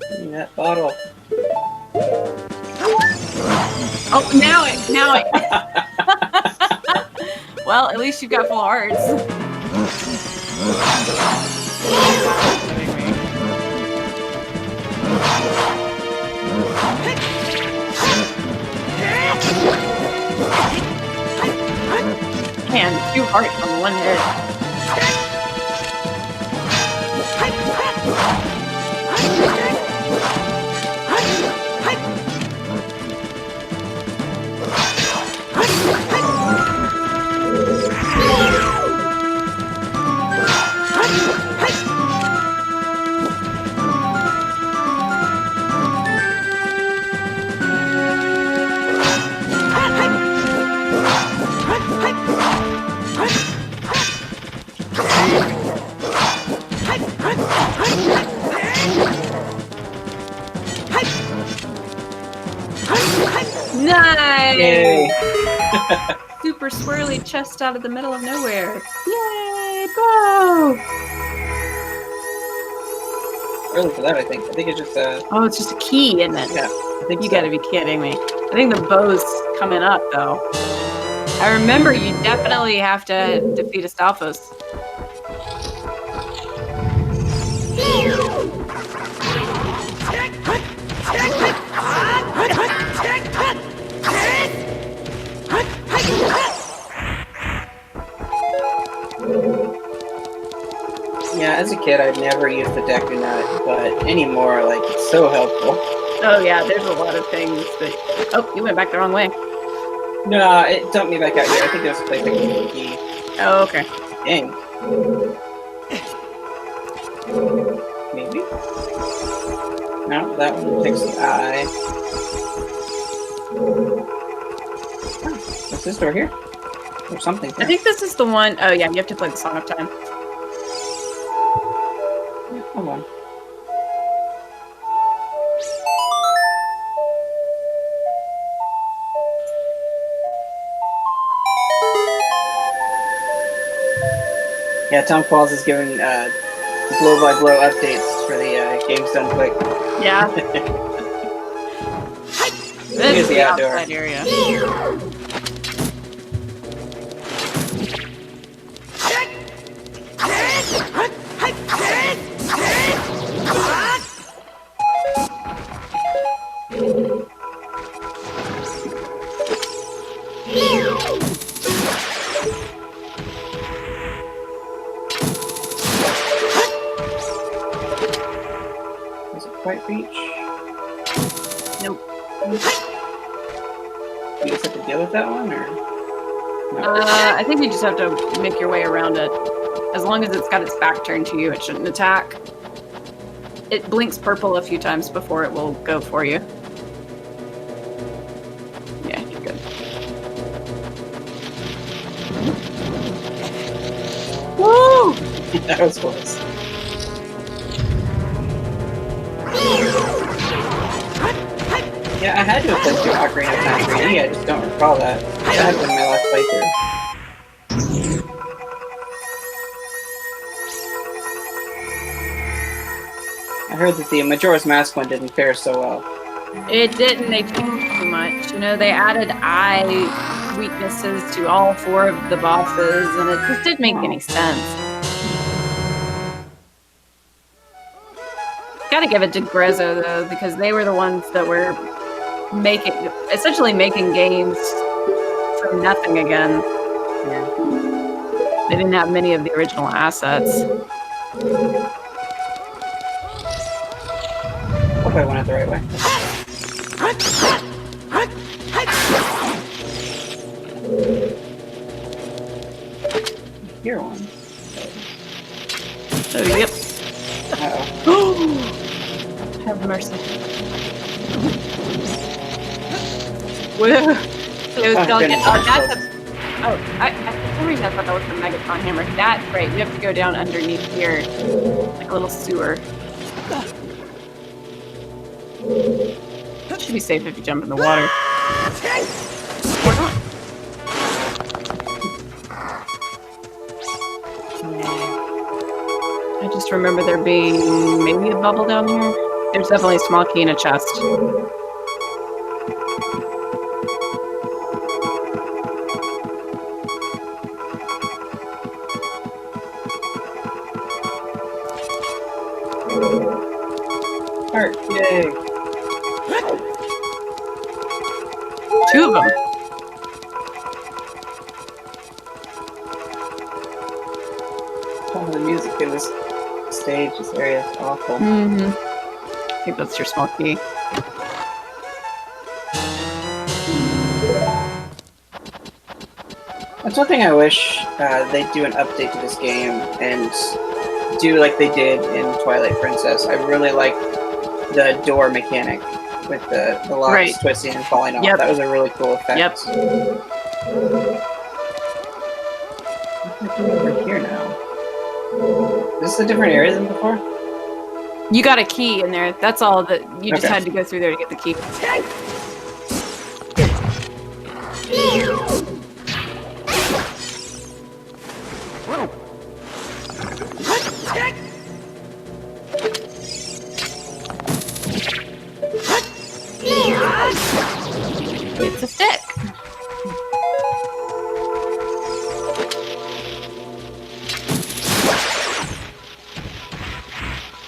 Give me that bottle. Oh, now it. Well, at least you've got full hearts. Man, 2 hearts on one hit. Nice! Yay! Super swirly chest out of the middle of nowhere. Yay! Go! early for that, I think. I think it's just Oh, it's just a key, isn't it? yeah, I think You so. gotta be kidding me. I think the bow's coming up, though. I remember you definitely have to defeat Astolphos. Yeah, as a kid, I'd never used the Deku Nut, but anymore, like, it's so helpful. Oh yeah, there's a lot of things that... Oh, you went back the wrong way. No, it dumped me back out here. I think there's a place I can use the key. Oh, okay. Dang. Maybe? No, that one takes the eye. Oh, what's this door here? Or something. I think this is the one... Oh yeah, you have to play the Song of Time. Hold on. Yeah, Tom Qualls is giving blow-by-blow updates for the games done quick. Yeah. This is the outdoor. outside area. Does it quite reach? Nope. You just have to deal with that one, or? No. I think you just have to make your way around it. As long as it's got its back turned to you, it shouldn't attack. It blinks purple a few times before it will go for you. Yeah, you're good. Woo! That was close. Yeah, I had to have played through Ocarina of Time 3D, I just don't recall that. That had been my last playthrough. I heard that the Majora's Mask one didn't fare so well. It didn't. They changed too much. You know, they added eye weaknesses to all 4 of the bosses, and it just didn't make any sense. Gotta give it to Grezzo, though, because they were the ones that were essentially making games from nothing again. Yeah. They didn't have many of the original assets. Hope I went it the right way. Here one. Oh, yep. Uh-oh. Have mercy. Woo! It was going goodness, that's a... Oh, for some reason I thought that was the Megatron hammer. That's right. You have to go down underneath here. Like a little sewer. Should be safe if you jump in the water. Or not. I just remember there being maybe a bubble down here. There's definitely a small key in a chest. Heart, yay! 2 of them. Oh, the music in this stage, this area is awful. Mm-hmm. I think that's your small key. That's one thing I wish they'd do an update to this game and do like they did in Twilight Princess. I really liked the door mechanic with the locks Right. twisting and falling off. Yep. That was a really cool effect. Yep. What's over here now? Is this a different area than before? You got a key in there. That's all that you just Okay. had to go through there to get the key. stick.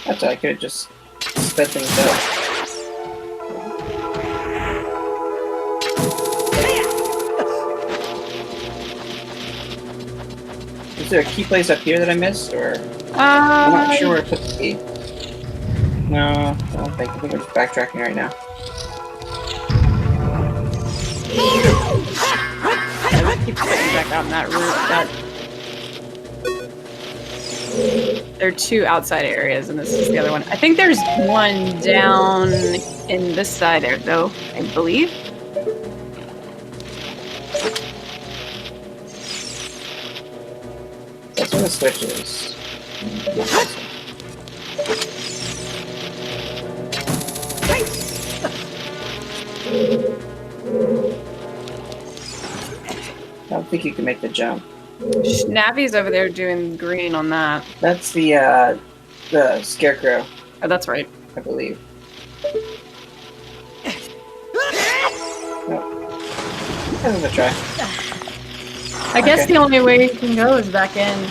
That's all, I could have just sped things up. Is there a key place up here that I missed, or I'm not sure where to put the key. No, I don't think. I think I'm just backtracking right now. Yeah, keep getting back out in that room. There are two outside areas, and this is the other one. I think there's one down in this side there, though, I believe. That's where the switch is. I don't think you can make the jump. Navi's over there doing green on that. That's the scarecrow, Oh, that's right. I believe. No. I'm gonna try. I guess Okay. the only way you can go is back in.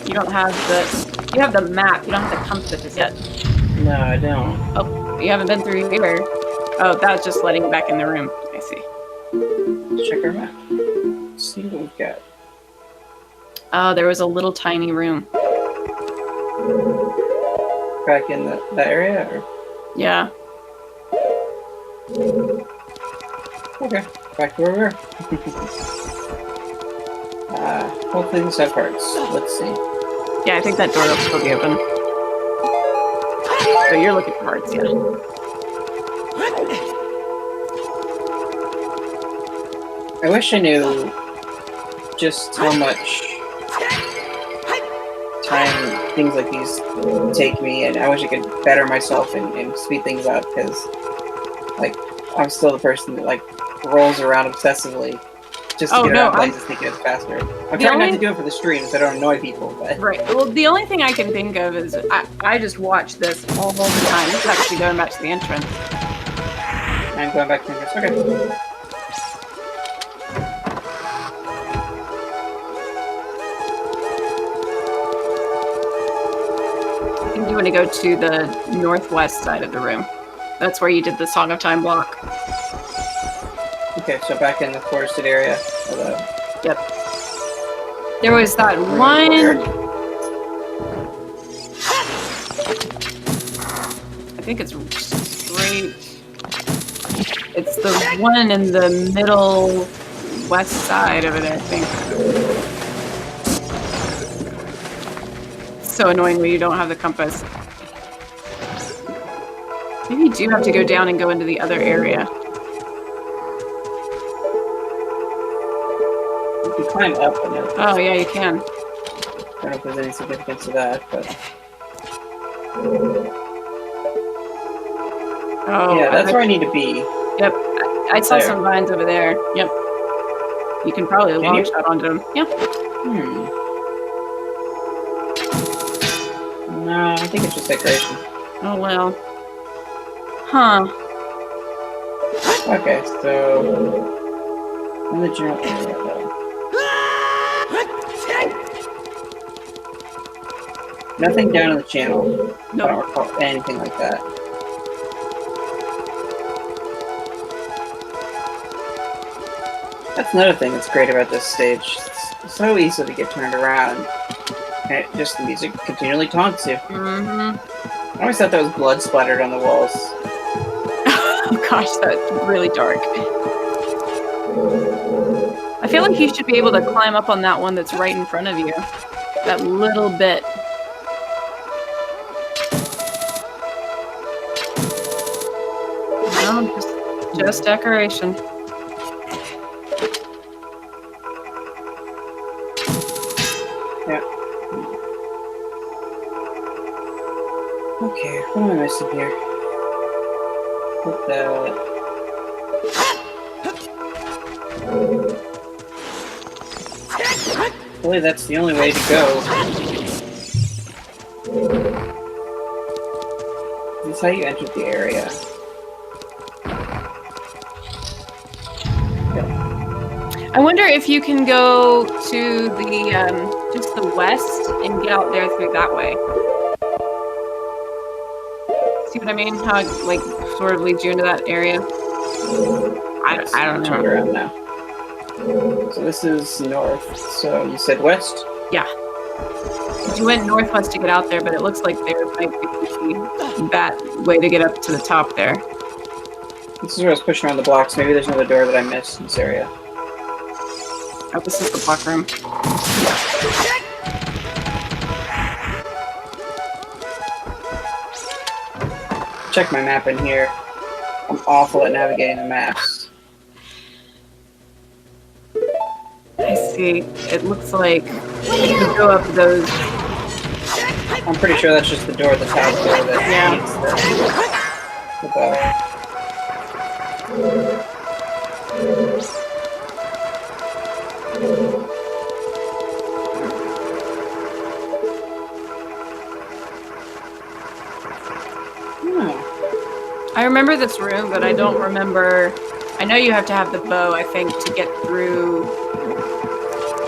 You don't have you have the map. You don't have the compass just yet. No, I don't. Oh, you haven't been through here. Oh, that was just letting you back in the room. I see. Let's check our map. Let's see what we've got. Oh, there was a little tiny room. Back in that area? Or? Yeah. Okay, back to where we were. Hopefully these have hearts. Let's see. Yeah, I think that door will still be open. So you're looking for hearts, yeah. I wish I knew just how much time things like these take me, and I wish I could better myself and speed things up, because like I'm still the person that like rolls around obsessively just to get around places thinking it's faster. I'm trying not to do it for the stream so I don't annoy people, but right. Well, the only thing I can think of is I just watch this all the time. This is actually going back to the entrance. I'm going back to the entrance. Okay. You want to go to the northwest side of the room. That's where you did the Song of Time block. Okay, so back in the forested area. Yep. There was that one. I think it's straight. It's the one in the middle west side of it, I think. It's so annoying when you don't have the compass. Maybe you do have to go down and go into the other area. You can climb up. Oh, yeah, you can. I don't know if there's any significance to that, but Oh, yeah, that's where I need to be. Yep, I saw some vines over there. Yep. You can probably long shot onto them. Yep. No, I think it's just decoration. Oh, well. Huh. Okay, so in the general area, though. Nothing down in the channel. No. I don't recall anything like that. That's another thing that's great about this stage. It's so easy to get turned around. And just the music continually taunts you. Mm-hmm. I always thought that was blood splattered on the walls. Oh gosh, that's really dark. I feel like you should be able to climb up on that one that's right in front of you. That little bit. No, just decoration. Yeah. Okay, what am I missing here? Put that. I believe that's the only way to go. This is how you entered the area. I wonder if you can go to the just the west and get out there through that way. See what I mean? How it, like, sort of leads you into that area. I don't Turn know. around now. So this is north. So you said west? Yeah. You went northwest to get out there, but it looks like there might be that way to get up to the top there. This is where I was pushing around the blocks. Maybe there's another door that I missed in this area. Oh, this is the block room. Check my map in here. I'm awful at navigating the maps. I see. It looks like you can go up those. I'm pretty sure that's just the door at the top door that needs the bow. I remember this room, but I don't remember. I know you have to have the bow, I think, to get through.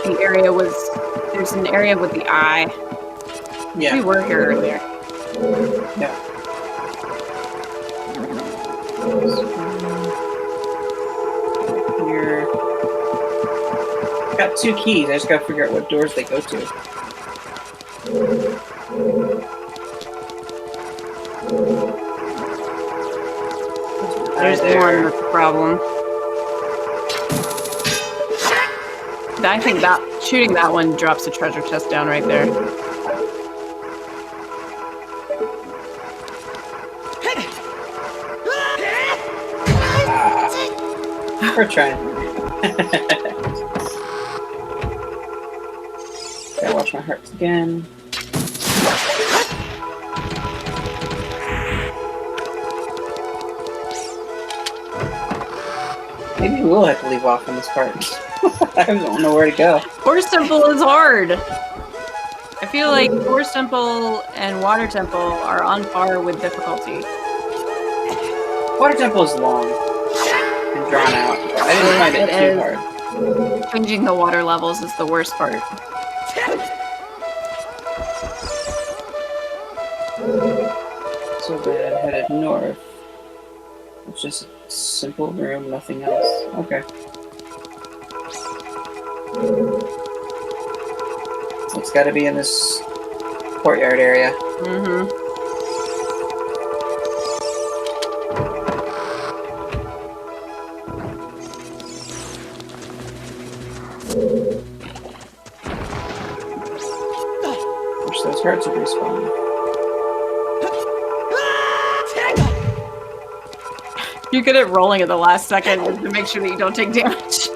The area was. There's an area with the eye. Yeah. We were here earlier. Yeah. Here. Got 2 keys. I just gotta figure out what doors they go to. There's one with the problem. I think that shooting that one drops a treasure chest down right there. We're trying. Gotta watch my hearts again. Maybe we'll have to leave off on this part. I don't know where to go. Forest Temple is hard. I feel like Forest Temple and Water Temple are on par with difficulty. Water Temple is long and drawn out. I didn't find it too hard. Changing the water levels is the worst part. So bad, headed north. It's just a simple room, nothing else. Okay. It's gotta be in this courtyard area. Mm-hmm. Wish those hearts would respawn. You're good at rolling at the last second to make sure that you don't take damage.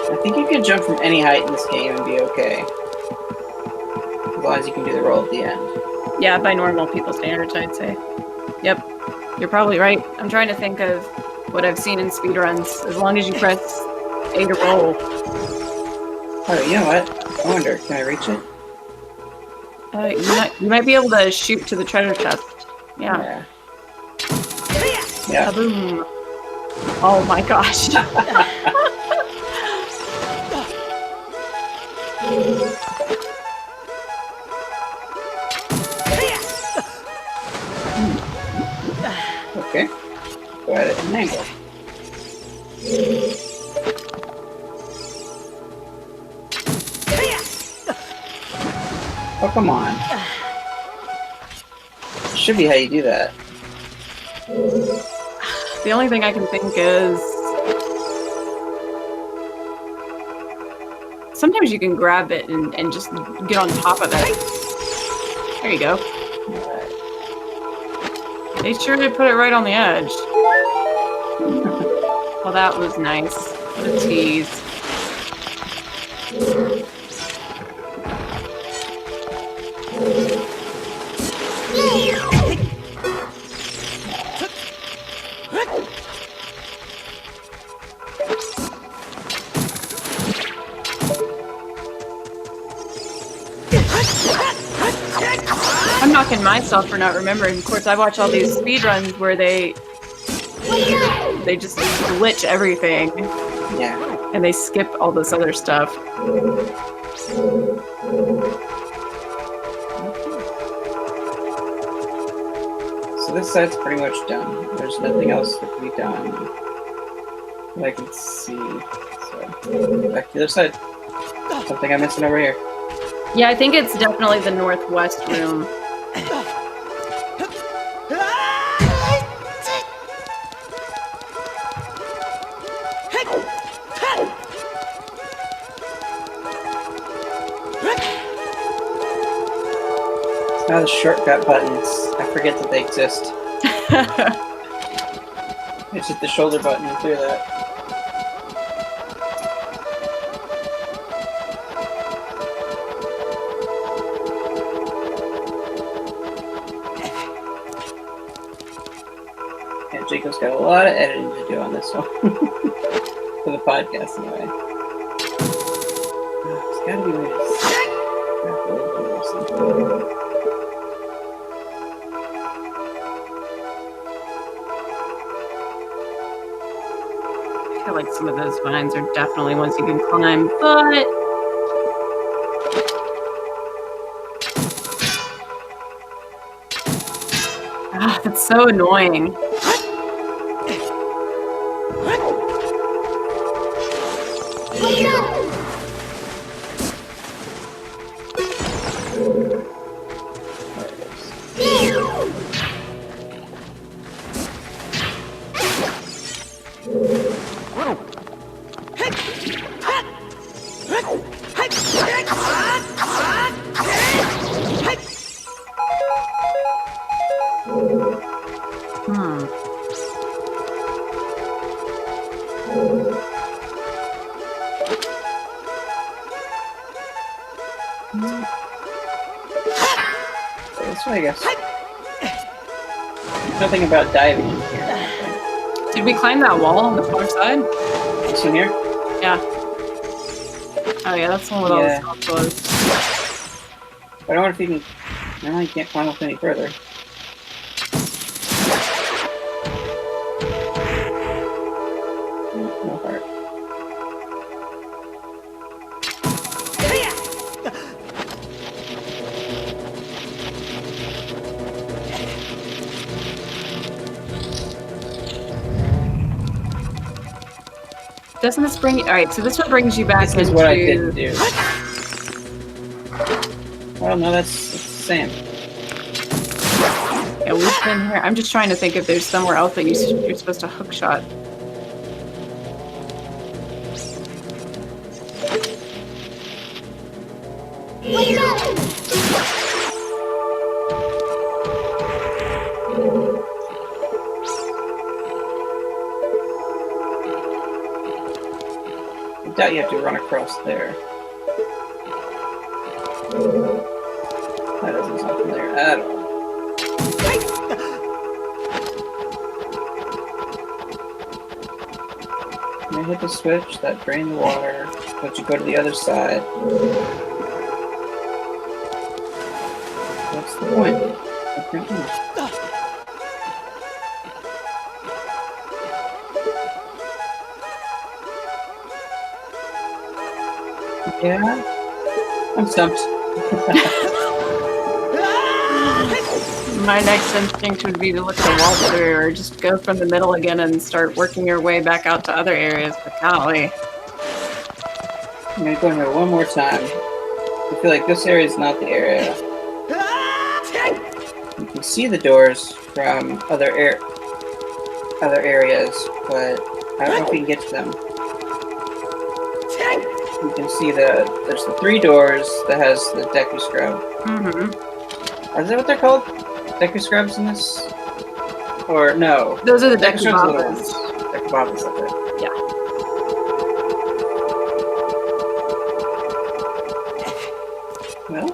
I think you can jump from any height in this game and be okay. As long as you can do the roll at the end. Yeah, by normal people standards, I'd say. Yep, you're probably right. I'm trying to think of what I've seen in speedruns. As long as you press A to roll. Oh, you know what? I wonder, can I reach it? You might be able to shoot to the treasure chest. Yeah. Yeah. Kaboom. Oh my gosh. Okay. Go at it at an angle. Oh, come on. Should be how you do that. The only thing I can think is sometimes you can grab it and just get on top of it. There you go. They sure did put it right on the edge. Well, that was nice. What a tease. I'm knocking myself for not remembering. Of course, I watch all these speedruns where they They just glitch everything, Yeah. and they skip all this other stuff. So this side's pretty much done. There's nothing else that can be done that I can see. So back to the other side. Something I'm missing over here. Yeah, I think it's definitely the northwest room. Now the shortcut buttons. I forget that they exist. Just hit the shoulder button and clear that. Yeah, Jacob's got a lot of editing to do on this one. For the podcast, anyway. There's gotta be a way to snap a little bit or something. I feel like some of those vines are definitely ones you can climb, but that's so annoying. So this way, I guess. Nothing about diving in here. Did we climb that wall on the far side? This in here? Yeah. Oh yeah, that's the one with all the soft clothes. But I wonder if you can. No, you can't climb up any further. No heart. Doesn't this bring you? All right, so this one brings you back This into. is what I didn't do. Well, no, that's the same. Yeah, we've been here. I'm just trying to think if there's somewhere else that you're supposed to hook shot. I doubt you have to run across there. That doesn't sound familiar at all. When you hit the switch, that drain the water, but you go to the other side. What's the point? Okay. Yeah, I'm stumped. My next instinct would be to look at the wall through, or just go from the middle again and start working your way back out to other areas. But golly, I'm gonna go in here one more time. I feel like this area is not the area. You can see the doors from other areas, but I don't know if you can get to them. You can see there's the 3 doors that has the Deku Scrub. mm-hmm. Is that what they're called? Deku Scrubs in this? Or no? Those are the Deku Scrubs are the Deku ones. Deku Babas, that's it. Yeah. Well.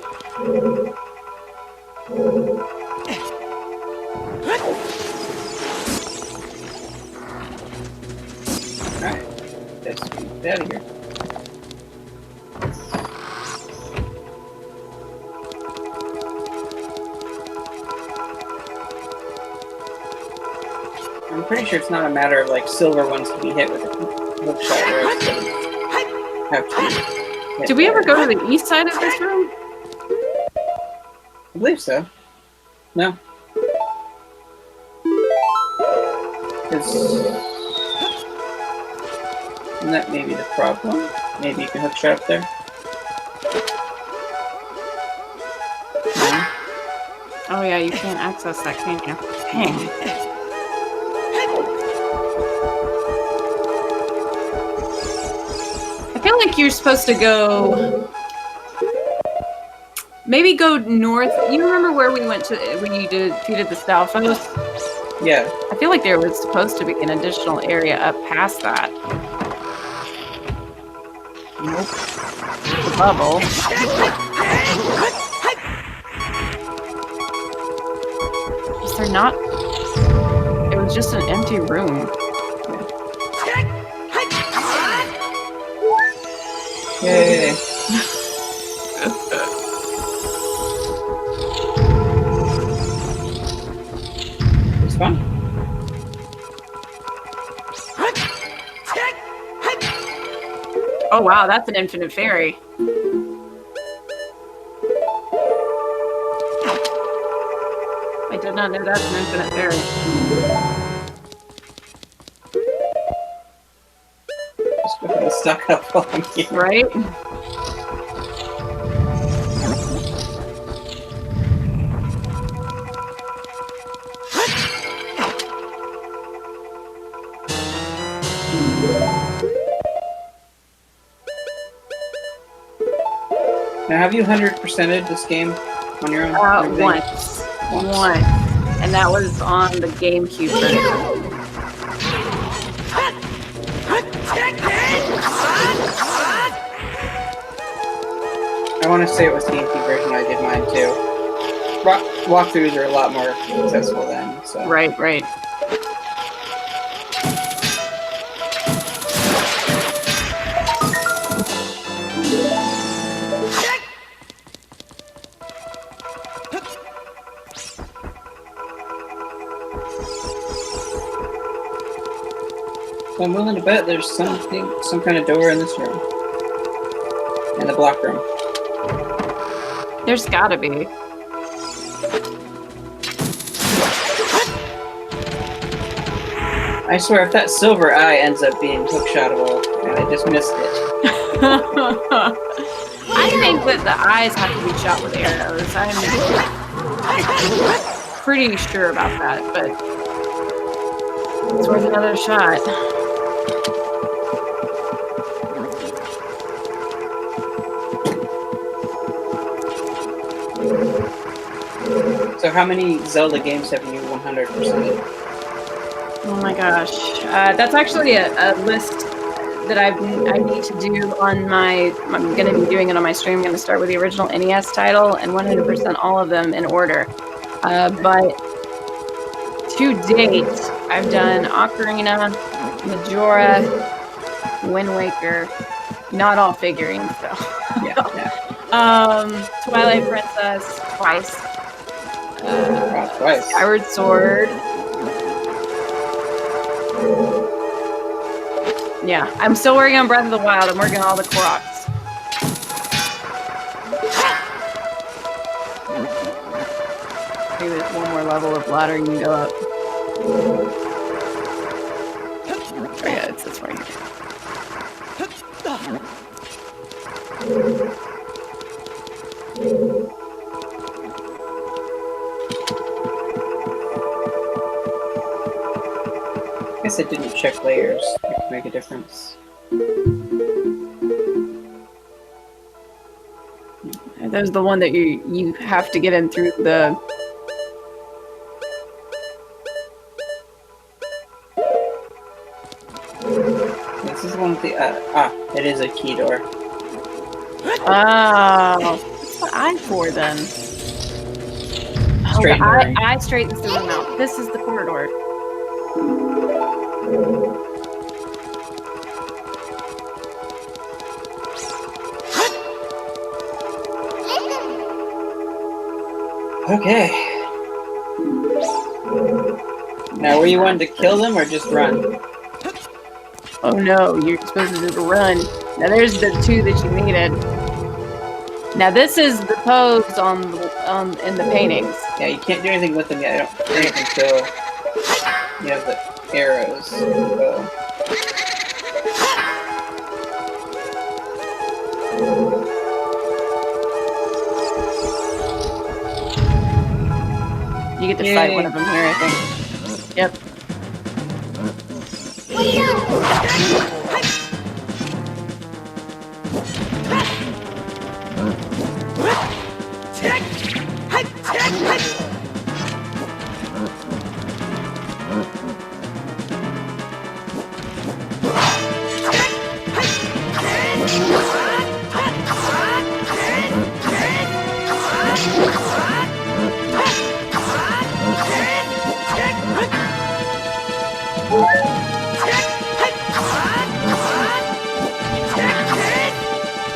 Alright. Let's get out of here. I'm pretty sure it's not a matter of like silver ones to be hit with a hook shot, whereas they have to be hit Did we ever by- go to the east side of this room? I believe so. No. Isn't that maybe the problem? Maybe you can hook shot up there? No? Oh yeah, you can't access that, can you? Dang. I feel like you're supposed to go... Maybe go north. You remember where we went to when you defeated the Stalfos? Yeah. I feel like there was supposed to be an additional area up past that. Nope. The bubble. Is there not? It was just an empty room. Yay. It's fun. Oh wow, that's an infinite fairy. I did not know that's an infinite fairy. Just go ahead and stuck up while I'm here. Right? Now, have you 100%ed this game on your own? Everything? Once. And that was on the GameCube version. I want to say it was the GameCube version I did mine too. Walkthroughs are a lot more successful then. So. Right. So I'm willing to bet there's some kind of door in this room. In the block room. There's gotta be. I swear, if that silver eye ends up being hookshotable, and I just missed it. I think that the eyes have to be shot with arrows. I'm pretty sure about that, but it's worth another shot. So how many Zelda games have you 100%ed? Oh my gosh. That's actually a list that I need to do on my... I'm going to be doing it on my stream. I'm going to start with the original NES title and 100% all of them in order. But to date, I've done Ocarina, Majora, Wind Waker, not all figurines though. Yeah. Twilight Princess, twice. Twice. Skyward Sword. Yeah, I'm still working on Breath of the Wild. I'm working on all the Koroks. Maybe there's one more level of ladder you can go up. Oh yeah, it's this way. I guess I didn't check layers. It could make a difference. There's the one that you have to get in through the... This is the one with the it is a key door. Oh, what's the eye for then? Oh, the eye straightens the room out. This is the corridor. Okay. Now, were you wanting to kill them or just run? Oh no, you're supposed to just run. Now there's the 2 that you needed. Now this is the pose in the paintings. Yeah, you can't do anything with them yet. I don't think until you have the arrows. So. You get to fight one of them here, I think. Yep.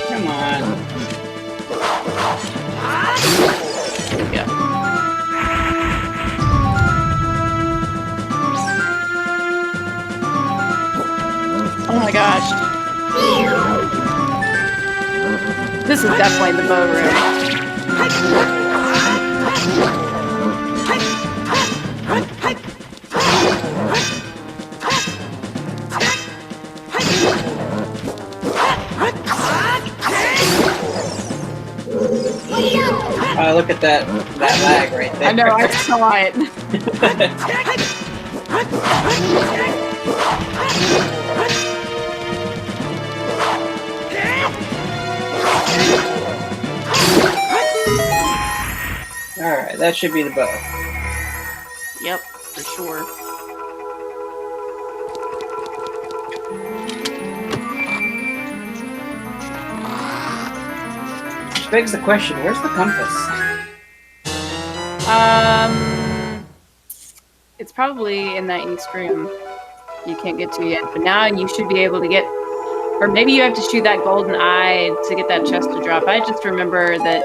Come on. Yeah. Oh my gosh. This is definitely the bow room. Look at that lag right there. I know, I saw it. Alright, that should be the bow. Yep, for sure. Which begs the question, where's the compass? It's probably in that east room. You can't get to yet, but now you should be able to get, or maybe you have to shoot that golden eye to get that chest to drop. I just remember that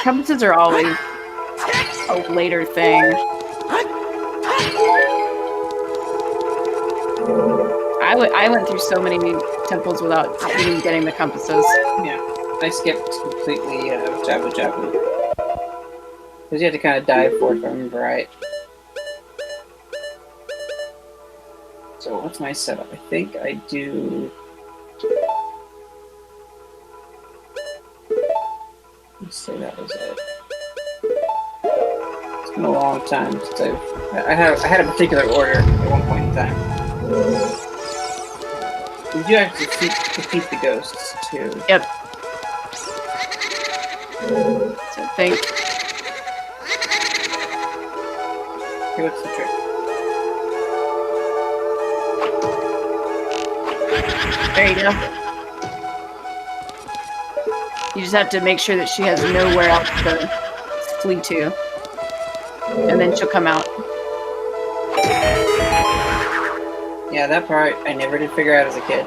compasses are always a later thing. I went through so many temples without even getting the compasses. Yeah, I skipped completely Jabu Jabu. Because you had to kind of dive for it, if I remember right. So what's my setup? I think I do... Let's say that was it. It's been a long time since I had a particular order at one point in time. You do have to defeat the ghosts too. Yep. So I think. Okay, what's the trick? There you go. You just have to make sure that she has nowhere else to flee to. And then she'll come out. Yeah, that part I never did figure out as a kid.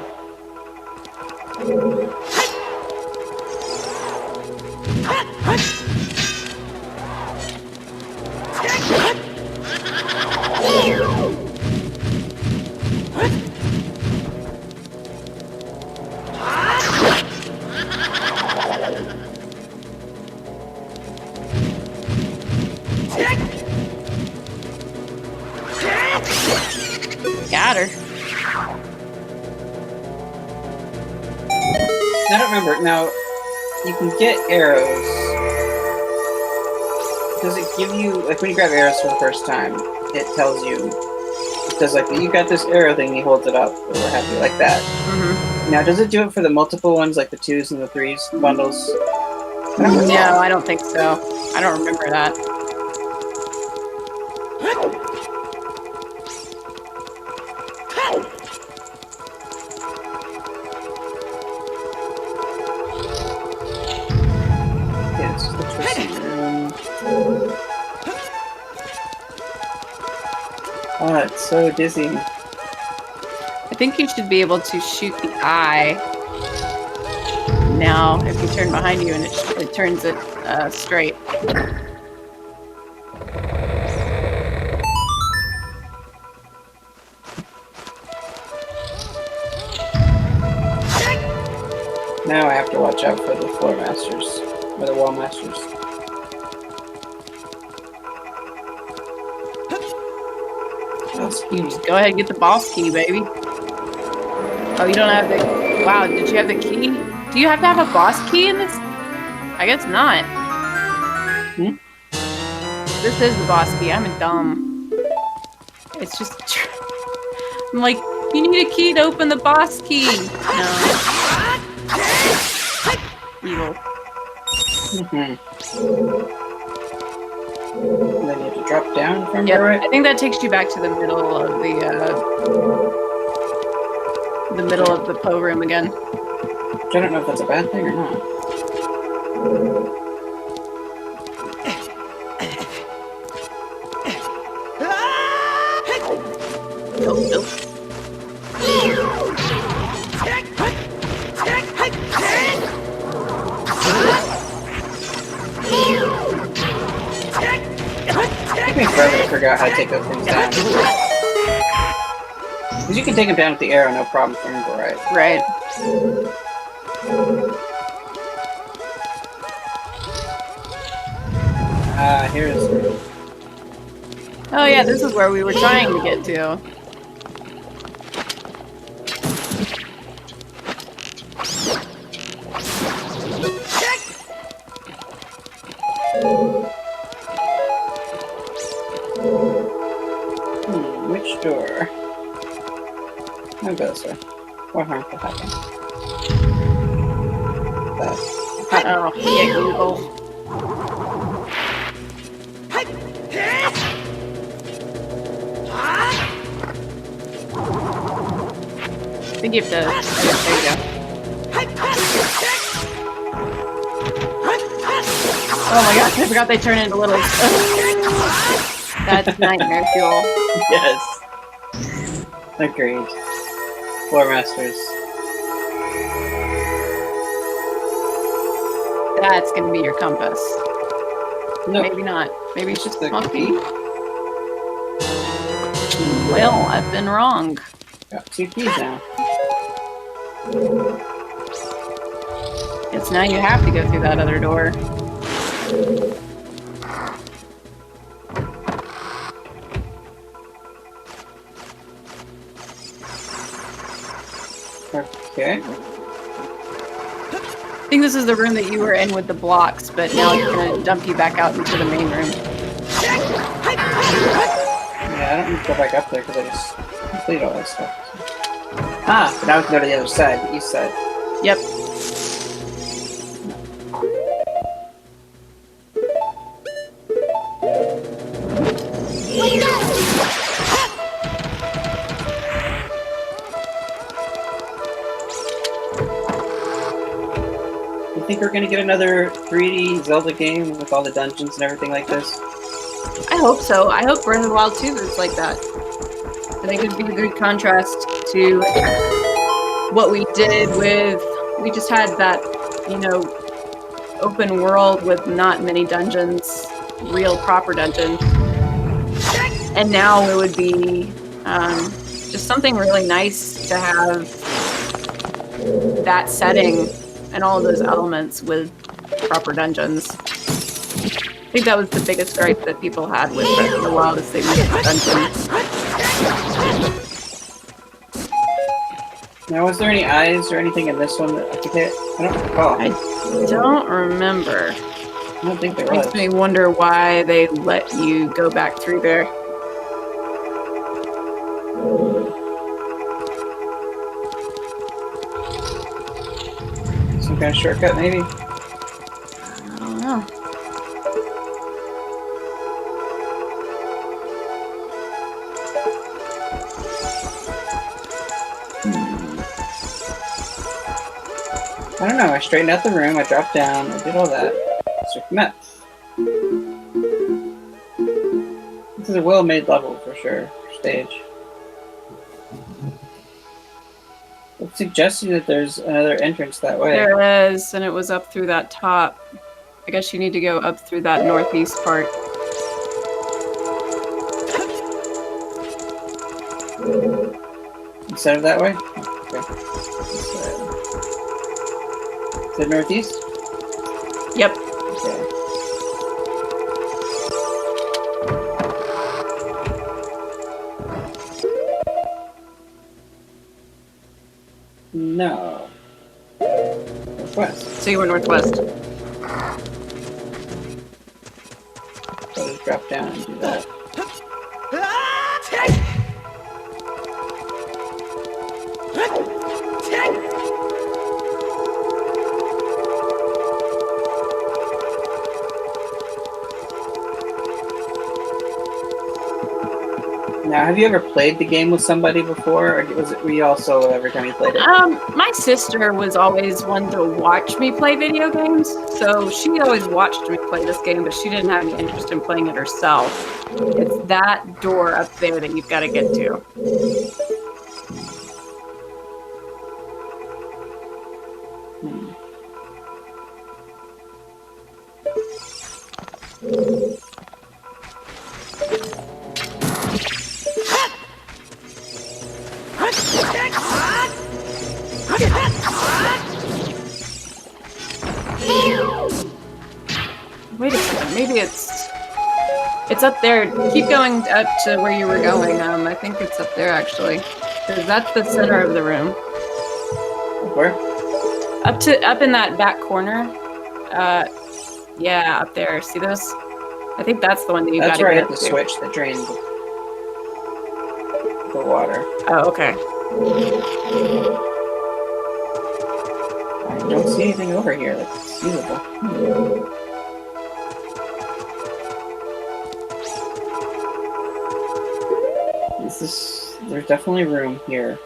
Got her. I don't remember. Now, you can get arrows. Does it give you, like when you grab arrows for the first time, it tells you, it says like, you got this arrow thing, he holds it up, or what have you, like that. Mm-hmm. Now, does it do it for the multiple ones, like the 2s and the 3s bundles? No, I don't think so. I don't remember that. Yeah, it's just the twisting room. Oh, it's so dizzying. I think you should be able to shoot the eye now if you turn behind you and it turns it straight. Now I have to watch out for the floor masters. Or the wall masters. You just go ahead and get the boss key, baby. Oh, you don't have the... Wow, did you have the key? Do you have to have a boss key in this? I guess not. Hmm? This is the boss key. I'm a dumb. It's just... I'm like, you need a key to open the boss key. No. Evil. Mm-hmm. And then you have to drop down from Yep, right? I think that takes you back to the middle of the Poe room again. Which I don't know if that's a bad thing or not. Nope, nope. It took me forever to figure out how to take those things down. Because you can take them down with the arrow, no problem, if I remember right. Right. Here's... Oh yeah, this is where we were trying to get to. Which door? I'll go this way. What harm could happen? Uh-oh, yeah, evil. I think you have to... There you go. Oh my gosh, I forgot they turn into little... That's nightmare fuel. Yes. Agreed. Floor masters. That's gonna be your compass. No. Maybe not. Maybe it's just the monkey. key. Well, I've been wrong. Got 2 keys now. It's now you have to go through that other door. Okay. I think this is the room that you were in with the blocks, but now it's gonna dump you back out into the main room. Yeah, I don't need to go back up there because I just completed all that stuff. Ah, but now we can go to the other side, the east side. Yep. You think we're gonna get another 3D Zelda game with all the dungeons and everything like this? I hope so. I hope Breath of the Wild 2 is like that. I think it'd be a good contrast to what we did with... We just had that, you know, open world with not many dungeons, real proper dungeons. And now it would be just something really nice to have that setting and all of those elements with proper dungeons. I think that was the biggest gripe that people had with Breath of the Wild is they missed dungeons. Now, was there any eyes or anything in this one that I could hit? I don't recall. I don't remember. I don't think there Makes was. me wonder why they let you go back through there. Some kind of shortcut, maybe? I don't know. I don't know. I straightened out the room, I dropped down, I did all that. So meth. This is a well-made level for sure. Stage. It suggested that there's another entrance that way. There is, and it was up through that top. I guess you need to go up through that northeast part. Instead of that way? Okay. Is it northeast? Yep. Okay. No. Northwest. So you were northwest. So just drop down and do that. Now, have you ever played the game with somebody before, or were you all solo every time you played it? My sister was always one to watch me play video games, so she always watched me play this game, but she didn't have any interest in playing it herself. It's that door up there that you've got to get to. Wait a second, maybe it's up there. Keep going up to where you were going. I think it's up there actually, because that's the center of the room. Where? Up in that back corner. Yeah, up there. See those? I think that's the one that you got to That's where I get hit the to. switch that drained the water. Oh, okay. I don't see anything over here that's usable. There's definitely room here.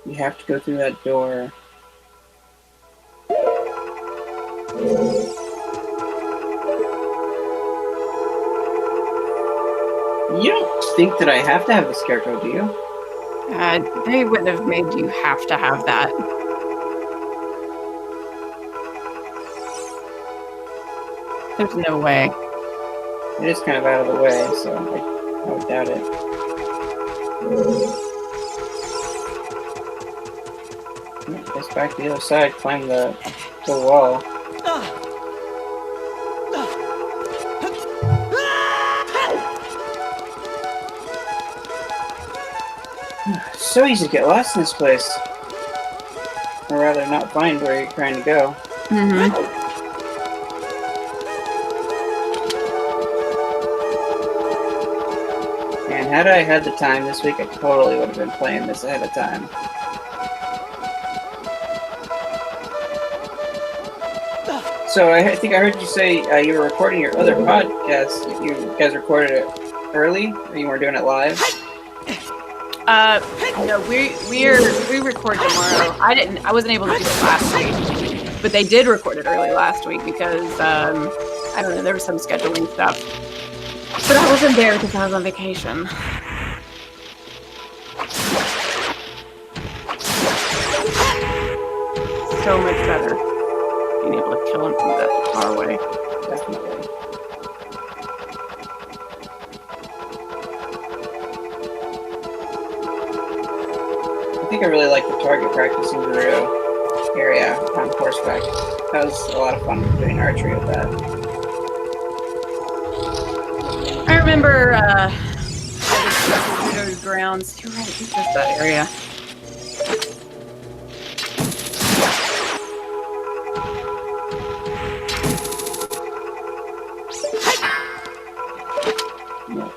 You have to go through that door. You don't think that I have to have the scarecrow, do you? They wouldn't have made you have to have that. There's no way. It is kind of out of the way, so I would doubt it. Let's back to the other side, climb the wall. It's so easy to get lost in this place. Or rather, not find where you're trying to go. Mm-hmm. And had I had the time this week, I totally would have been playing this ahead of time. So I think I heard you say you were recording your other podcast. You guys recorded it early, or you weren't doing it live? No, we record tomorrow. I wasn't able to do it last week, but they did record it early last week because I don't know, there was some scheduling stuff. But I wasn't there because I was on vacation. So much better being able to kill him from that far away. Definitely. I think I really like the target practice in Peru area on horseback. That was a lot of fun doing archery with that. I remember the grounds. You're right, it's just that area. Yeah.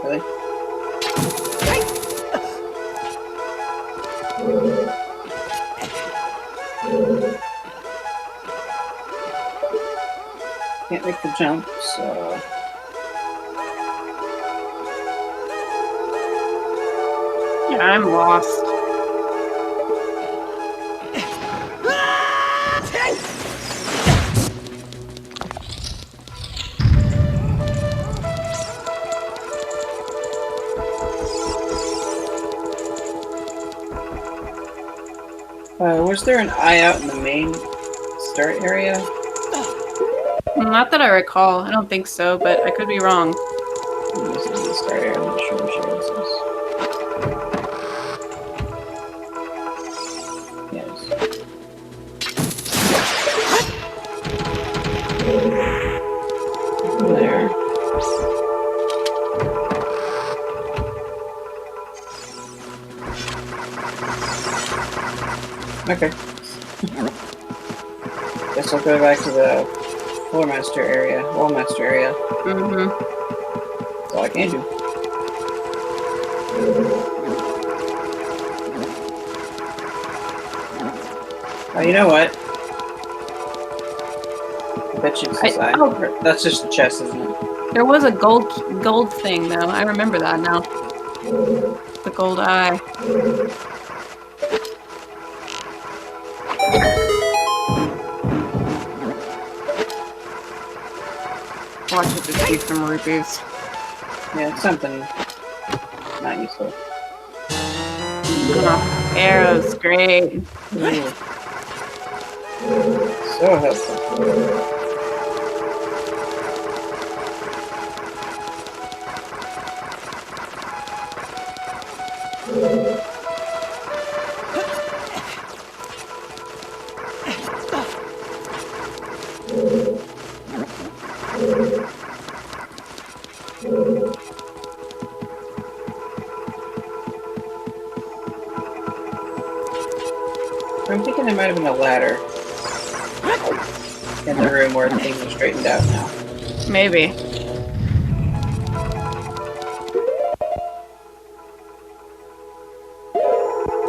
Really? Can't make the jump, so... Yeah, I'm lost. Was there an eye out in the main start area? Not that I recall. I don't think so, but I could be wrong. This is the start area. I'm not sure which area this is. There. Okay. Guess I'll go back to the Wallmaster area. Mm-hmm. That's all I can do. Oh, you know what? I bet you it's the side. Oh. That's just the chest, isn't it? There was a gold thing though. I remember that now. The gold eye. Watch it just be some rupees. Yeah, it's something not useful. Oh, arrows, great. Ooh. So helpful. I'm thinking there might have been a ladder in the room where things are straightened out now. Maybe.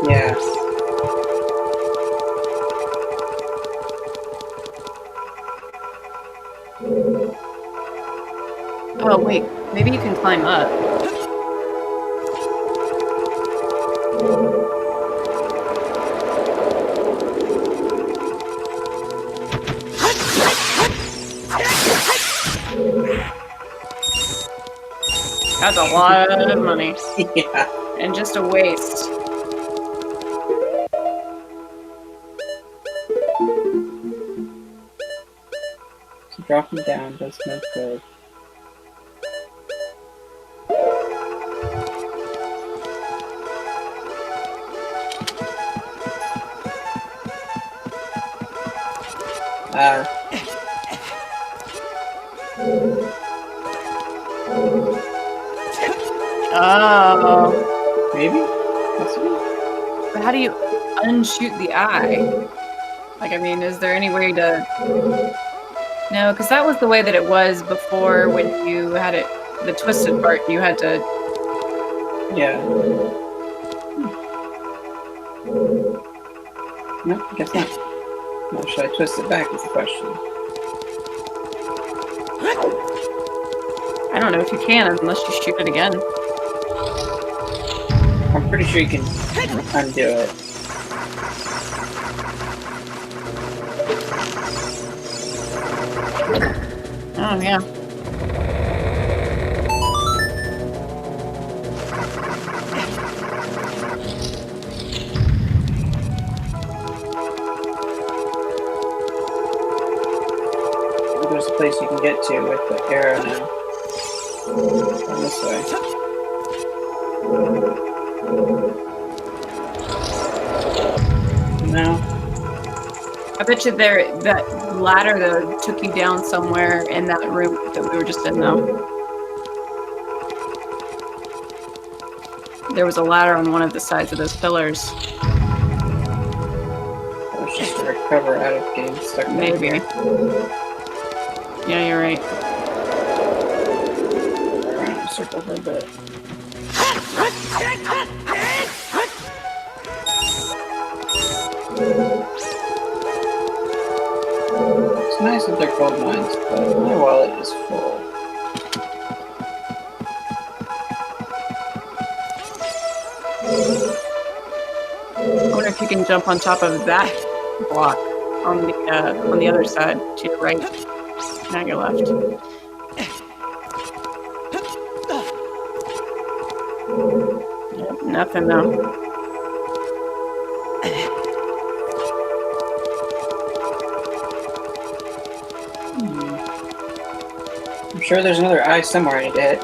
Yeah. Oh wait, maybe you can climb up. That's a lot of money. Yeah. And just a waste. Keep dropping down, does no good. Oh. Maybe? Possibly? But how do you unshoot the eye? Like, I mean, is there any way to... No, because that was the way that it was before when you had it, the twisted part, you had to... Yeah. No, I guess not. Now, should I twist it back is the question. I don't know if you can unless you shoot it again. I'm pretty sure you can undo it. Oh, yeah. There's a place you can get to with the arrow now. Going this way. No. I bet you that ladder though took you down somewhere in that room that we were just in though. There was a ladder on one of the sides of those pillars. It was just to recover out of getting stuck there. Maybe. Yeah, you're right. Around in a circle for a bit. It's nice that they're gold mines, but my wallet is full. I wonder if you can jump on top of that block on the other side to your right. Now your left. Yep, nothing though. I'm sure there's another eye somewhere I need to hit.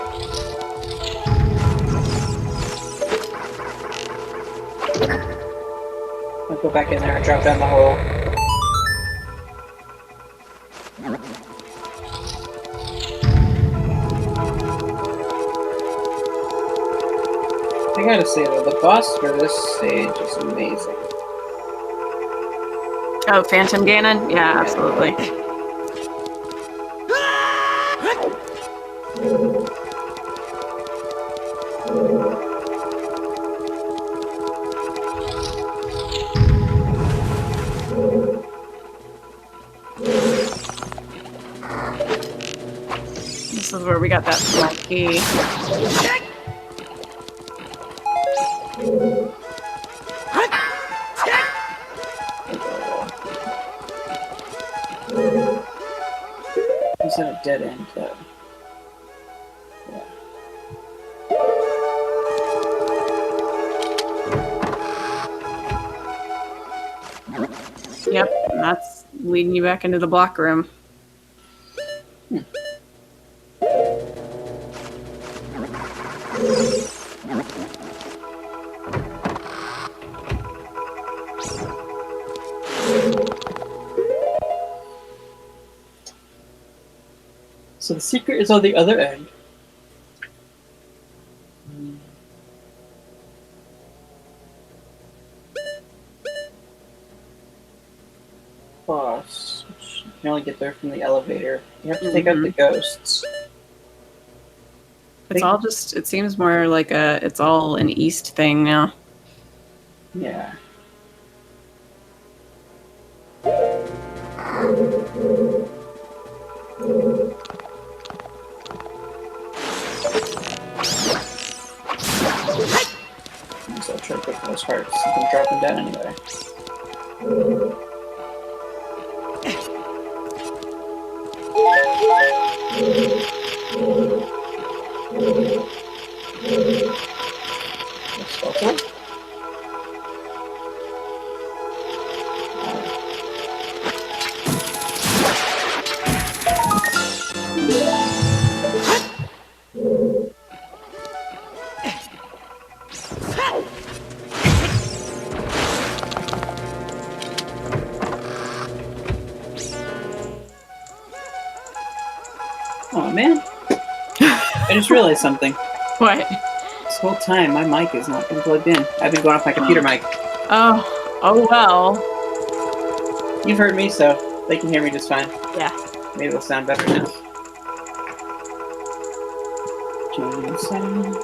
I'll go back in there and drop down the hole. gotta say though, the boss for this stage is amazing. Oh, Phantom Ganon? Yeah, absolutely. This is where we got that small key. He's at a dead end though. Yep, and that's leading you back into the block room. So the secret is on the other end. Boss. You can only get there from the elevator. You have to take out the ghosts. It's all just, it seems more like it's all an East thing now. Yeah. So I'll try to pick those hearts. You can drop them down anyway. Oh man, I just realized something. What? This whole time, my mic has not been plugged in. I've been going off my computer mic. Oh well. You've heard me, so they can hear me just fine. Yeah. Maybe it'll sound better now. Join settings.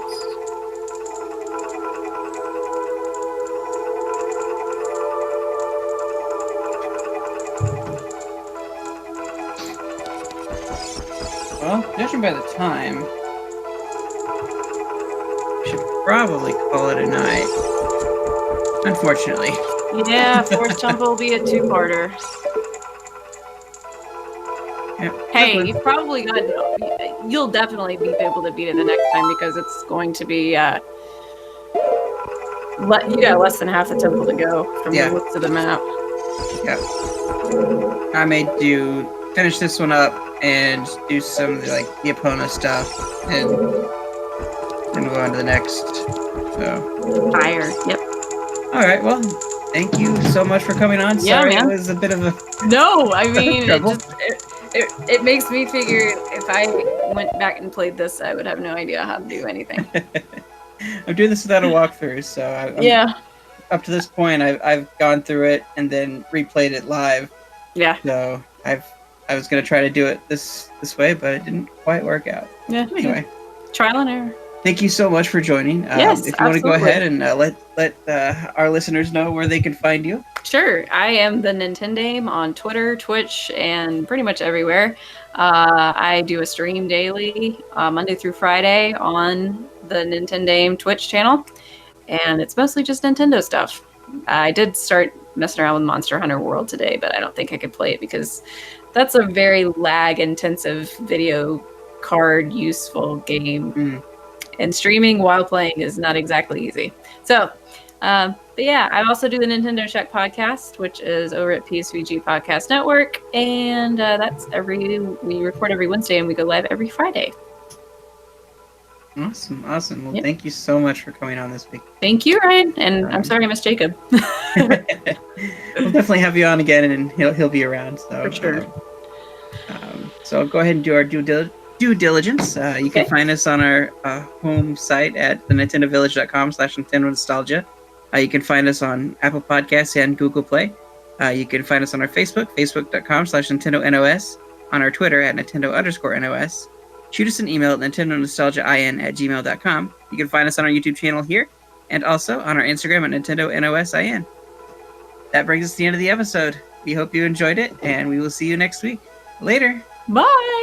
Well, judging by the time, we should probably call it a night. Unfortunately. Yeah, Force Temple will be a two-parter. Yep. Hey, you probably got. You'll definitely be able to beat it the next time because it's going to be. You got less than half the temple to go from the looks of the map. Yep. I may finish this one up and do some like the Epona stuff and then move on to the next. So. Higher. Yep. All right. Well, thank you so much for coming on. Yeah, Sorry, man. it was a bit of a. No, I mean trouble. it makes me figure if I went back and played this, I would have no idea how to do anything. I'm doing this without a walkthrough, so I'm, up to this point, I've gone through it and then replayed it live. Yeah. So I was gonna try to do it this way, but it didn't quite work out. Yeah. Anyway, trial and error. Thank you so much for joining. Yes, if you want to go ahead and let our listeners know where they can find you. Sure. I am the Nintendame on Twitter, Twitch, and pretty much everywhere. I do a stream daily, Monday through Friday on the Nintendame Twitch channel, and it's mostly just Nintendo stuff. I did start messing around with Monster Hunter World today, but I don't think I could play it because that's a very lag-intensive video card useful game. And streaming while playing is not exactly easy. So, but yeah, I also do the Nintendo Shack podcast, which is over at PSVG Podcast Network. And we record every Wednesday and we go live every Friday. Awesome. Well, Thank you so much for coming on this week. Thank you, Ryan. And I'm sorry I missed Jacob. We'll definitely have you on again and he'll be around. So, for sure. So go ahead and do our due due diligence, you can find us on our home site at thenintendovillage.com/Nintendo Nostalgia. You can find us on Apple Podcasts and Google Play. You can find us on our Facebook, facebook.com/Nintendo NOS, on our Twitter at Nintendo_NOS. Shoot us an email at nintendonostalgiain@gmail.com. You can find us on our YouTube channel here, and also on our Instagram at Nintendo NOSIN. That brings us to the end of the episode. We hope you enjoyed it, and we will see you next week. Later. Bye.